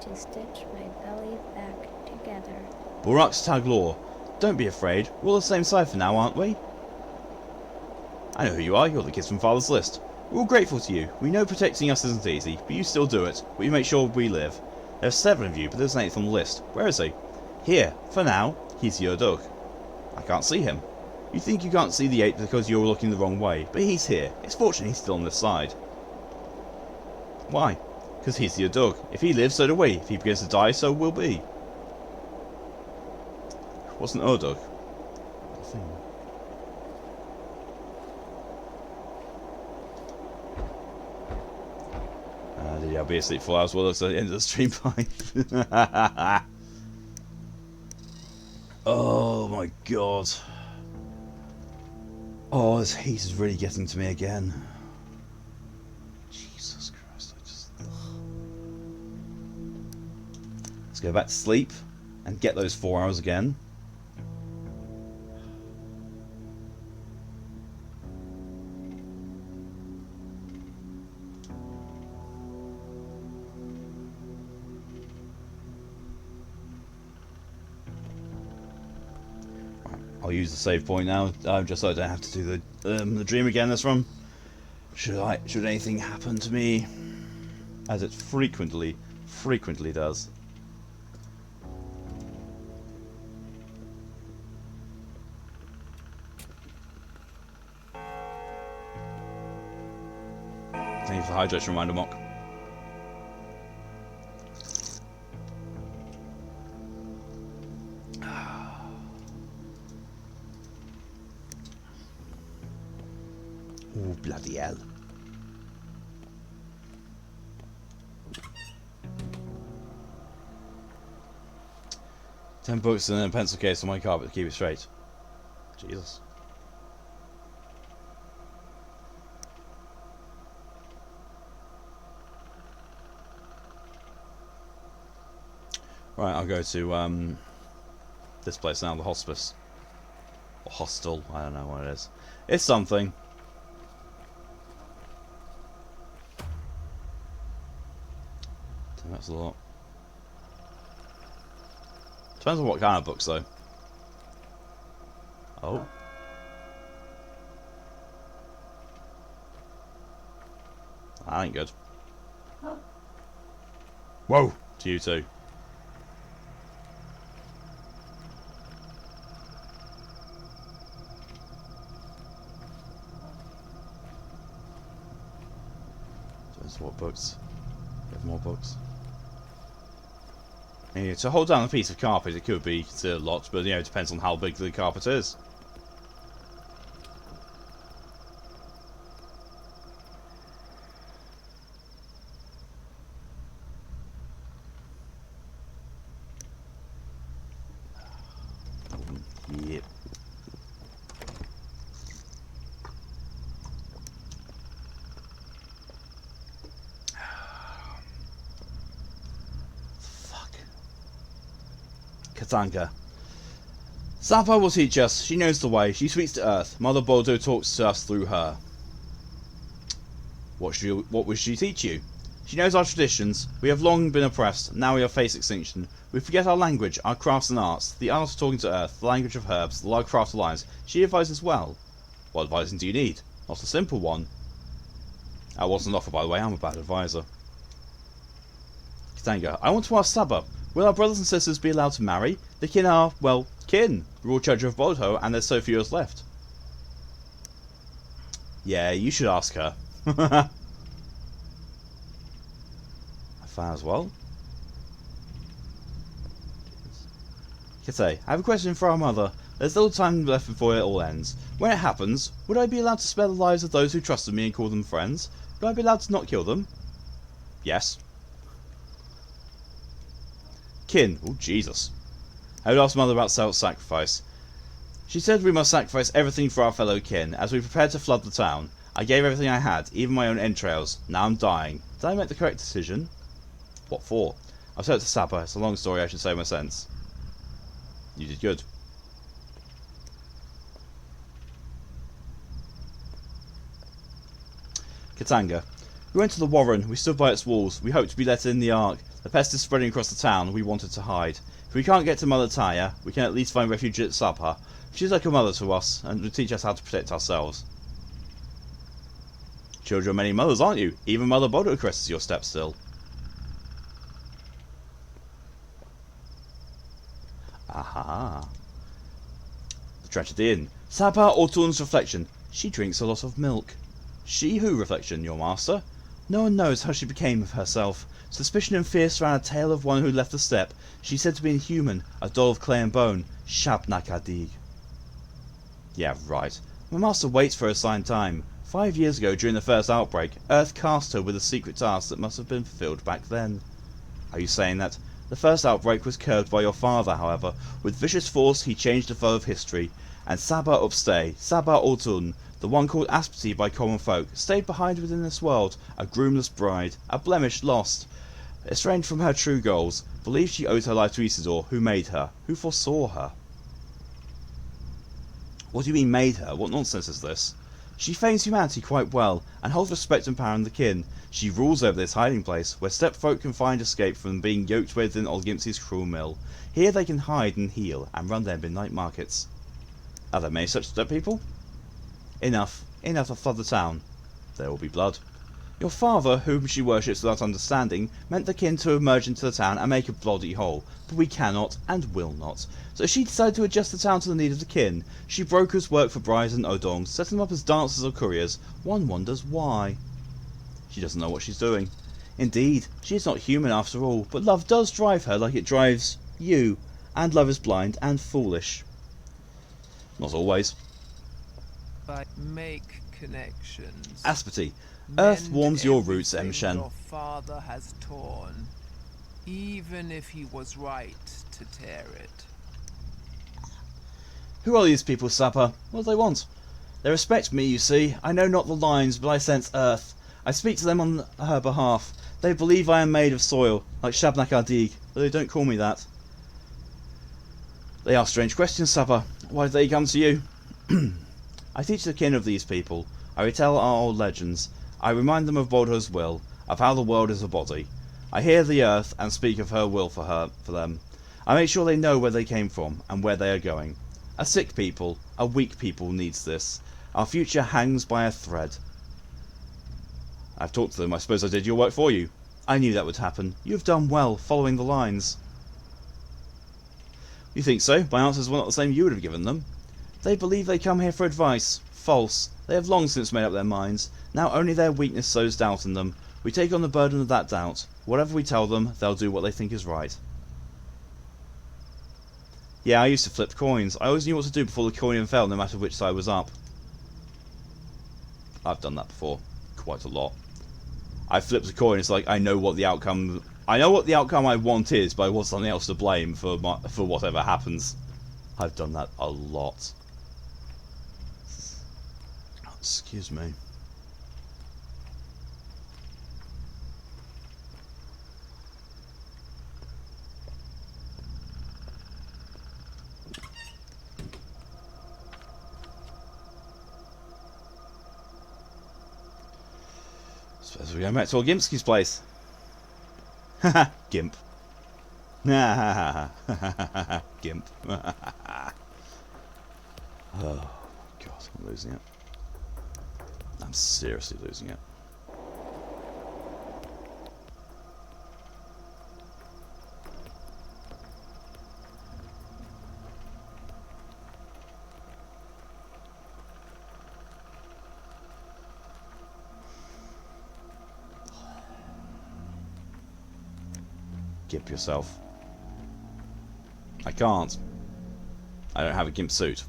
[SPEAKER 6] to stitch my belly back together.
[SPEAKER 1] Borax Taglor, don't be afraid. We're all the same side for now, aren't we? I know who you are. You're the kids from Father's List. We're all grateful to you. We know protecting us isn't easy, but you still do it. But you make sure we live. There's 7 of you, but there's an 8th on the list. Where is he? Here, for now. He's Yodok. I can't see him. You think you can't see the ape because you're looking the wrong way, but he's here. It's fortunate he's still on this side. Why? Because he's your dog. If he lives, so do we. If he begins to die, so will we. Wasn't our dog? Did you be asleep for hours? Well, that's the end of the stream pipe. Oh my god. Oh, this heat is really getting to me again. Jesus Christ, I just... Let's go back to sleep and get those 4 hours again. I'll use the save point now, just so I don't have to do the dream again this run. Should anything happen to me, as it frequently does. Thank you for the hydration reminder, Mock. Oh, bloody hell. $10 and a pencil case on my carpet to keep it straight. Jesus. Right, I'll go to this place now, the hospice. Or hostel, I don't know what it is. It's something. That's a lot. Depends on what kind of books, though. Oh. That ain't good. Whoa! To you too. Depends what books. We have more books. Yeah, to hold down a piece of carpet, it could be considered a lot, but it depends on how big the carpet is. Yep. Katanga. Zappa will teach us. She knows the way. She speaks to Earth. Mother Boldo talks to us through her. What would she teach you? She knows our traditions. We have long been oppressed. Now we have faced extinction. We forget our language, our crafts and arts. The art of talking to Earth, the language of herbs, the craft of lions. She advises well. What advising do you need? Not a simple one. That wasn't offered, by the way. I'm a bad advisor. Katanga. I want to ask Saba. Will our brothers and sisters be allowed to marry? The kin are, well, kin. We're all judge of Boldo, and there's so few of us left. Yeah, you should ask her. I found as well. Kate, I have a question for our mother. There's little time left before it all ends. When it happens, would I be allowed to spare the lives of those who trusted me and call them friends? Would I be allowed to not kill them? Yes. Kin. Oh, Jesus. I would ask Mother about self-sacrifice. She said we must sacrifice everything for our fellow kin, as we prepared to flood the town. I gave everything I had, even my own entrails. Now I'm dying. Did I make the correct decision? What for? I've said it to Sapper. It's a long story, I should say my sense. You did good. Katanga. We went to the Warren. We stood by its walls. We hoped to be let in the Ark. The pest is spreading across the town. We wanted to hide. If we can't get to Mother Taya, we can at least find refuge at Sappa. She's like a mother to us, and will teach us how to protect ourselves. Children of many mothers, aren't you? Even Mother Bodo caresses your steps still. Aha. The Tragedy Inn. Saba Ortun's reflection. She drinks a lot of milk. She who reflection, your master? No one knows how she became of herself. Suspicion and fear surround a tale of one who left the steppe. She said to be inhuman, a doll of clay and bone. Shabnakadig. Yeah, right. My master waits for her assigned time. 5 years ago, during the first outbreak, Earth cast her with a secret task that must have been fulfilled back then. Are you saying that? The first outbreak was curbed by your father, however. With vicious force, he changed the flow of history. And Saba Upstay, Saba Ortun, the one called Aspity by common folk, stayed behind within this world, a groomless bride, a blemish lost. Estranged from her true goals, believed she owed her life to Isidore, who made her, who foresaw her. What do you mean made her? What nonsense is this? She feigns humanity quite well, and holds respect and power in the kin. She rules over this hiding place, where steppe folk can find escape from being yoked within Olgimpsey's cruel mill. Here they can hide and heal, and run their midnight markets. Are there many such steppe people? Enough to flood the town. There will be blood. Your father, whom she worships without understanding, meant the kin to emerge into the town and make a bloody hole, but we cannot and will not. So she decided to adjust the town to the need of the kin. She brokers work for brides and odongs, setting them up as dancers or couriers. One wonders why. She doesn't know what she's doing. Indeed, she is not human after all, but love does drive her like it drives you, and love is blind and foolish. Not always.
[SPEAKER 7] But make connections.
[SPEAKER 1] Aspity. Earth
[SPEAKER 7] Mend
[SPEAKER 1] warms your roots,
[SPEAKER 7] everything
[SPEAKER 1] Emshen.
[SPEAKER 7] your father has torn, even if he was right to tear it.
[SPEAKER 1] Who are these people, Sapper? What do they want? They respect me, you see. I know not the lines, but I sense earth. I speak to them on her behalf. They believe I am made of soil, like Shabnak Ardig, but they don't call me that. They ask strange questions, Sapper. Why did they come to you? I teach the kin of these people. I retell our old legends. I remind them of Baldur's will, of how the world is a body. I hear the earth and speak of her will for them. I make sure they know where they came from and where they are going. A sick people, a weak people needs this. Our future hangs by a thread. I've talked to them. I suppose I did your work for you. I knew that would happen. You've done well, following the lines. You think so? My answers were not the same you would have given them. They believe they come here for advice. False. They have long since made up their minds. Now only their weakness sows doubt in them. We take on the burden of that doubt. Whatever we tell them, they'll do what they think is right. Yeah, I used to flip coins. I always knew what to do before the coin even fell, no matter which side was up. I've done that before. Quite a lot. I flipped a coin, it's like I know what the outcome I want is, but I want something else to blame for whatever happens. I've done that a lot. Excuse me. Suppose we're going back to Olgimpsky's place. Haha, Gimp. Gimp. Oh, God, I'm losing it. I'm seriously losing it. Gimp yourself. I can't. I don't have a gimp suit.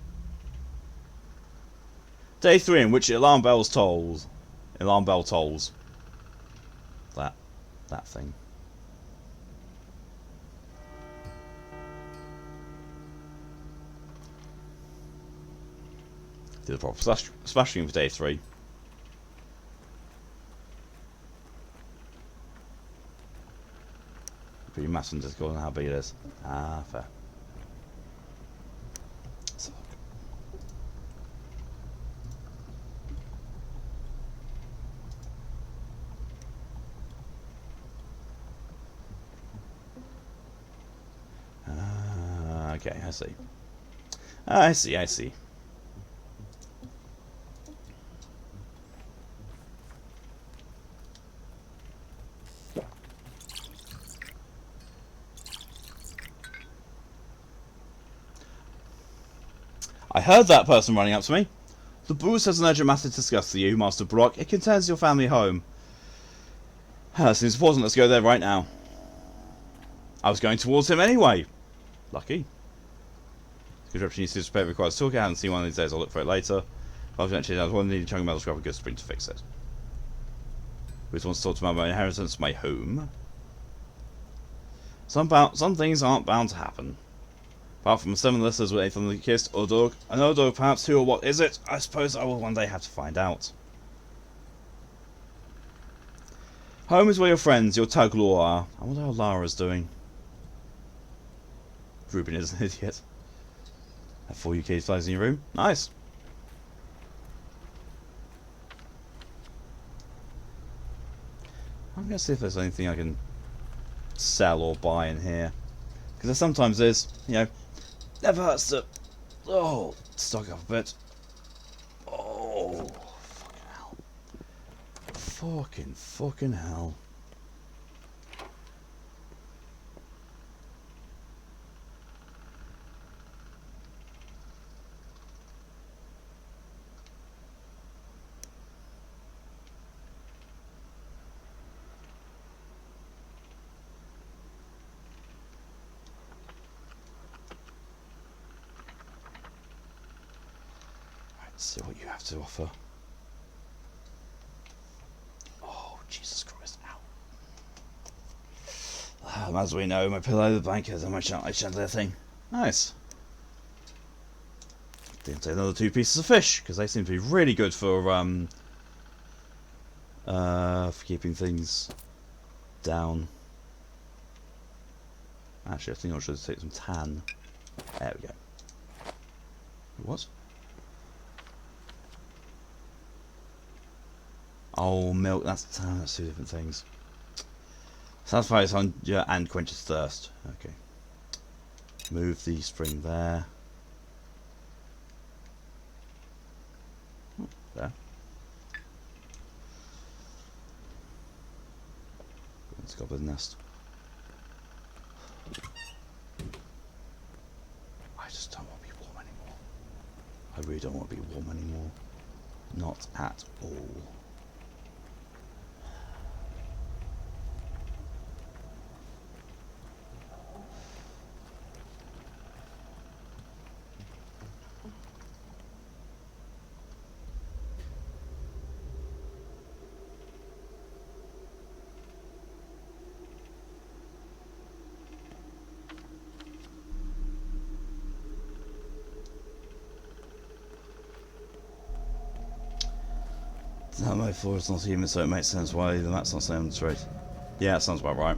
[SPEAKER 1] Day 3 in which alarm bell tolls. Alarm bell tolls. That thing. Did a proper splash screen for day 3. Pretty massive Discord on how big it is. Ah, fair. So. Okay, I see. I see. I heard that person running up to me. The booze has an urgent matter to discuss with you, Master Brock. It concerns your family home. Seems important. Let's go there right now. I was going towards him anyway. Lucky. Construction needs to repair requires toolkit. I haven't seen one of these days. I'll look for it later. I was actually, I was wondering, chunk of metal scrap a good sprint to fix it. Who wants to talk to me about my inheritance, my home? Some things aren't bound to happen. Apart from 7 listeners with 8 on the kissed, or dog. An old dog, perhaps. Who or what is it? I suppose I will one day have to find out. Home is where your friends, your tug law are. I wonder how Lara's doing. Ruben is an idiot. Have 4 UK flags in your room. Nice. I'm gonna see if there's anything I can sell or buy in here, because there sometimes is. You know, never hurts to stock up a bit. Oh, fucking hell! Fucking hell! Let's see what you have to offer. Oh, Jesus Christ, ow. As we know, my pillow, the blankets, and my chandelier thing. Nice. Didn't take another 2 pieces of fish, because they seem to be really good for keeping things down. Actually, I think I should take some tan. There we go. What? Oh, milk, that's 2 different things. Satisfies hunger and quenches thirst. Okay. Move the spring there. There. Let's go with the nest. I just don't want to be warm anymore. I really don't want to be warm anymore. Not at all. That my floor is not human, so it makes sense why the map's not sound straight. Yeah, that sounds about right.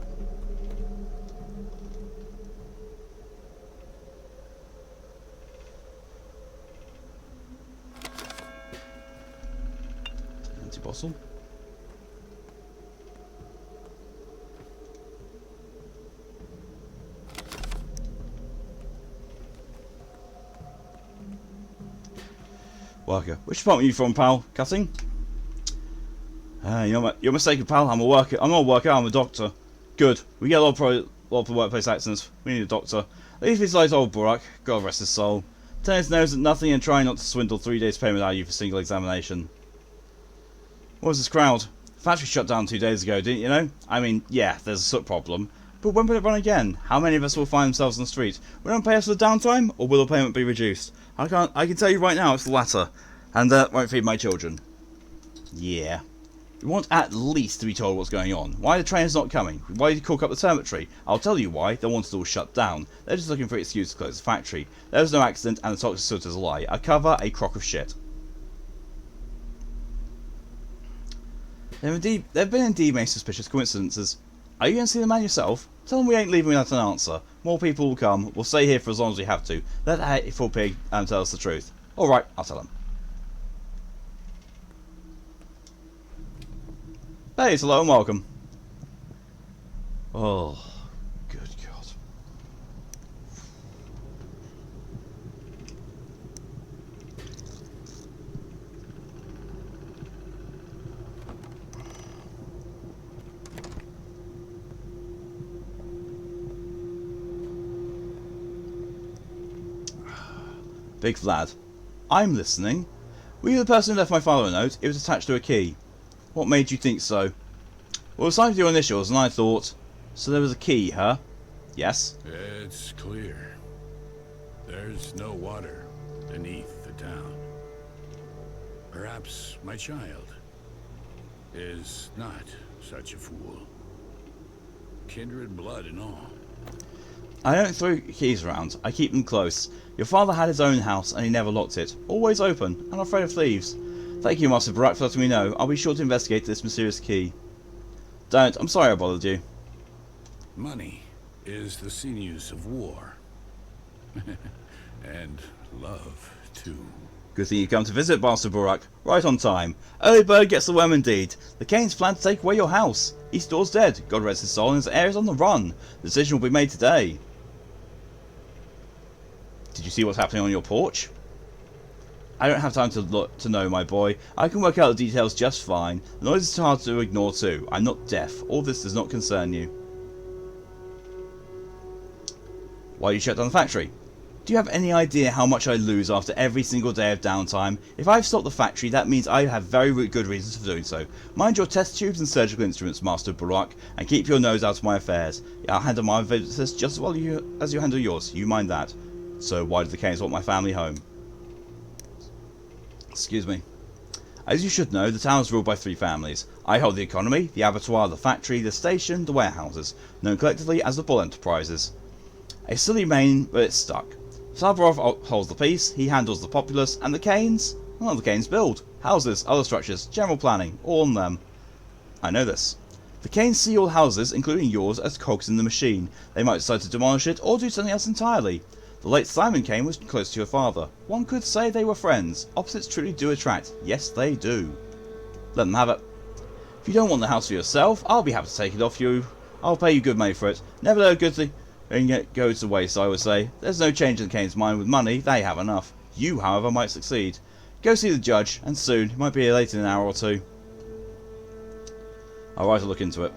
[SPEAKER 1] Empty bottle. Worker. Which department are you from, pal? Cutting? You're mistaken, pal. I'm a worker. I'm not a worker. I'm a doctor. Good. We get a lot of workplace accidents. We need a doctor. Leave his light, old Burak. God rest his soul. Turn his nose at nothing and try not to swindle 3 days' payment out of you for a single examination. What was this crowd? Factory shut down 2 days ago, didn't you know? I mean, yeah, there's a soot problem. But when will it run again? How many of us will find themselves on the street? Will they pay us for the downtime, or will the payment be reduced? I can tell you right now, it's the latter. And that won't feed my children. Yeah. We want at least to be told what's going on. Why the train is not coming? Why did you cork up the termitory? I'll tell you why. They want it all shut down. They're just looking for an excuse to close the factory. There was no accident and the toxic soot is a lie. A cover, a crock of shit. There have been indeed many suspicious coincidences. Are you going to see the man yourself? Tell them we ain't leaving without an answer. More people will come. We'll stay here for as long as we have to. Let that hateful pig tell us the truth. Alright, I'll tell him. Hey, hello and welcome. Oh, good God. Big Vlad. I'm listening. Were you the person who left my father a note? It was attached to a key. What made you think so? Well, it signed your initials, and I thought... So there was a key, huh? Yes?
[SPEAKER 3] It's clear. There's no water beneath the town. Perhaps my child is not such a fool. Kindred blood and all.
[SPEAKER 1] I don't throw keys around. I keep them close. Your father had his own house, and he never locked it. Always open, and afraid of thieves. Thank you, Master Barak, for letting me know. I'll be sure to investigate this mysterious key. Don't. I'm sorry I bothered you.
[SPEAKER 3] Money is the sinews of war. And love, too.
[SPEAKER 1] Good thing you come to visit, Master Barak. Right on time. Early bird gets the worm indeed. The Canes plan to take away your house. Eastdoor's dead. God rest his soul, and his heir is on the run. The decision will be made today. Did you see what's happening on your porch? I don't have time to look to know, my boy. I can work out the details just fine. The noise is hard to ignore too. I'm not deaf. All this does not concern you. Why do you shut down the factory? Do you have any idea how much I lose after every single day of downtime? If I've stopped the factory, that means I have very good reasons for doing so. Mind your test tubes and surgical instruments, Master Barak, and keep your nose out of my affairs. I'll handle my business just as well as you handle yours. You mind that. So why do the Canes want my family home? Excuse me. As you should know, the town is ruled by 3 families. I hold the economy, the abattoir, the factory, the station, the warehouses, known collectively as the Bull Enterprises. A silly name, but it's stuck. Savarov holds the peace, he handles the populace, and the Canes? Well, the Canes build. Houses, other structures, general planning, all on them. I know this. The Canes see all houses, including yours, as cogs in the machine. They might decide to demolish it, or do something else entirely. The late Simon Kane was close to your father. One could say they were friends. Opposites truly do attract. Yes, they do. Let them have it. If you don't want the house for yourself, I'll be happy to take it off you. I'll pay you good money for it. Never let a good thing go to waste, I would say. There's no change in Kane's mind with money. They have enough. You, however, might succeed. Go see the judge, and soon. It might be late in an hour or two. I'll write a look into it.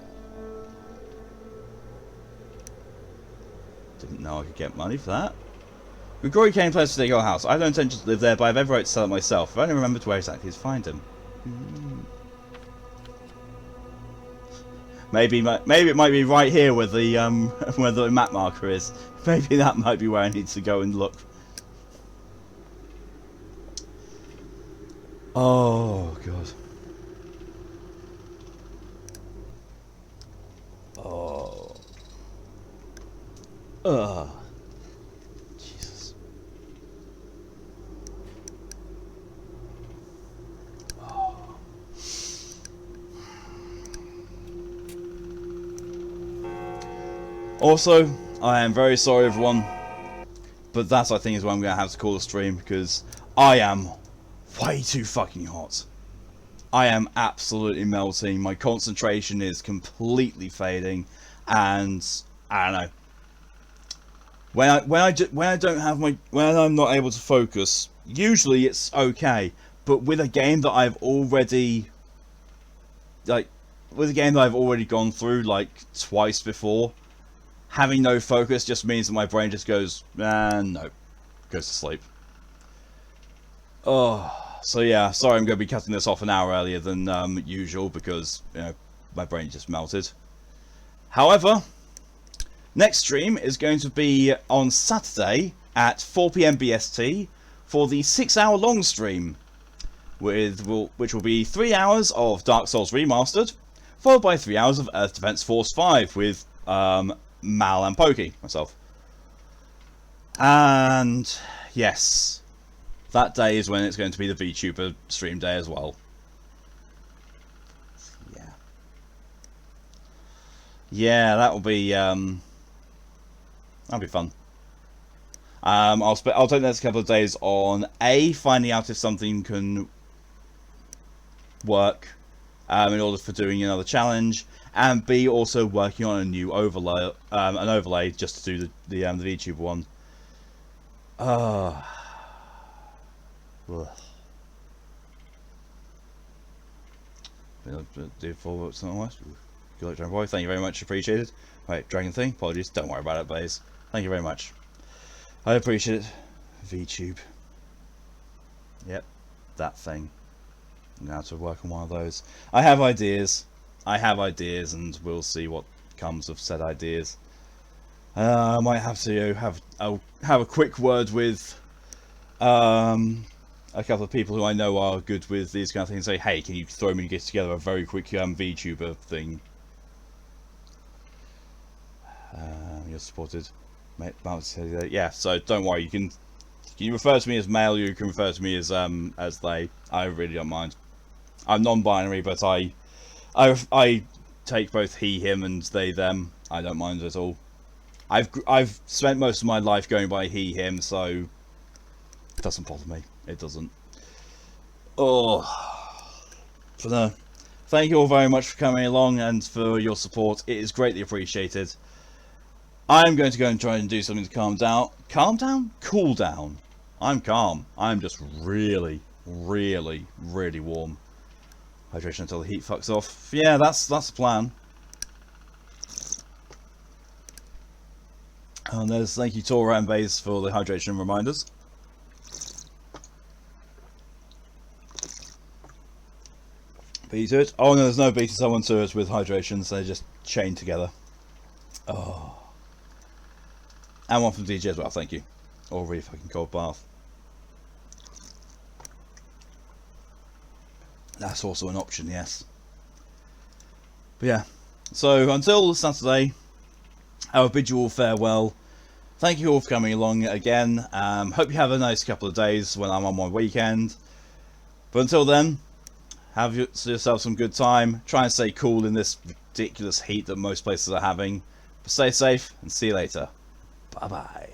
[SPEAKER 1] Didn't know I could get money for that. Grigori Kane plans to take your house. I have no intention to live there, but I have every right to sell it myself. If I only remembered where exactly to find him. Maybe it might be right here where the where the map marker is. Maybe that might be where I need to go and look. Oh god. Oh. Ugh. Jesus. Oh. Also, I am very sorry everyone, but that I think is what I'm going to have to call the stream, because I am way too fucking hot. I am absolutely melting, my concentration is completely fading, and I don't know. When I'm not able to focus, usually it's okay, but with a game that I've already gone through like twice before, having no focus just means that my brain just goes, no, goes to sleep. Oh, so yeah, sorry I'm going to be cutting this off an hour earlier than usual because, you know, my brain just melted. However, next stream is going to be on Saturday at 4 PM BST for the 6-hour long stream, which will be 3 hours of Dark Souls Remastered, followed by 3 hours of Earth Defense Force 5 with Mal and Pokey, myself. And yes, that day is when it's going to be the VTuber stream day as well. Yeah, that'll be fun. I'll take the next couple of days on finding out if something can work in order for doing another challenge, and B, also working on a new overlay, just to do the VTuber one. Good luck, Dragon Boy. Thank you very much. Appreciated. Right, Dragon thing. Apologies. Don't worry about it, Blaze. Thank you very much. I appreciate it. VTube. Yep, that thing. I'm going to have to work on one of those. I have ideas. And we'll see what comes of said ideas. I might have to have a quick word with a couple of people who I know are good with these kind of things. Say, hey, can you throw me together a very quick VTuber thing? You're supported. Yeah, so don't worry. You can refer to me as male. You can refer to me as they. I really don't mind. I'm non-binary, but I take both he, him, and they, them. I don't mind at all. I've spent most of my life going by he, him, so it doesn't bother me. It doesn't. Oh, but no. Thank you all very much for coming along and for your support. It is greatly appreciated. I'm going to go and try and do something to calm down. Calm down? Cool down. I'm calm. I'm just really, really, really warm. Hydration until the heat fucks off. Yeah, that's the plan. And there's thank you Tora and Baze for the hydration reminders. Beat it. Oh no, there's no beating someone to it with hydrations. They're just chained together. Oh. And one from DJ as well, thank you. Or really fucking cold bath. That's also an option, yes. But yeah. So until Saturday, I will bid you all farewell. Thank you all for coming along again. Hope you have a nice couple of days when I'm on my weekend. But until then, have yourself some good time. Try and stay cool in this ridiculous heat that most places are having. But stay safe and see you later. Bye bye.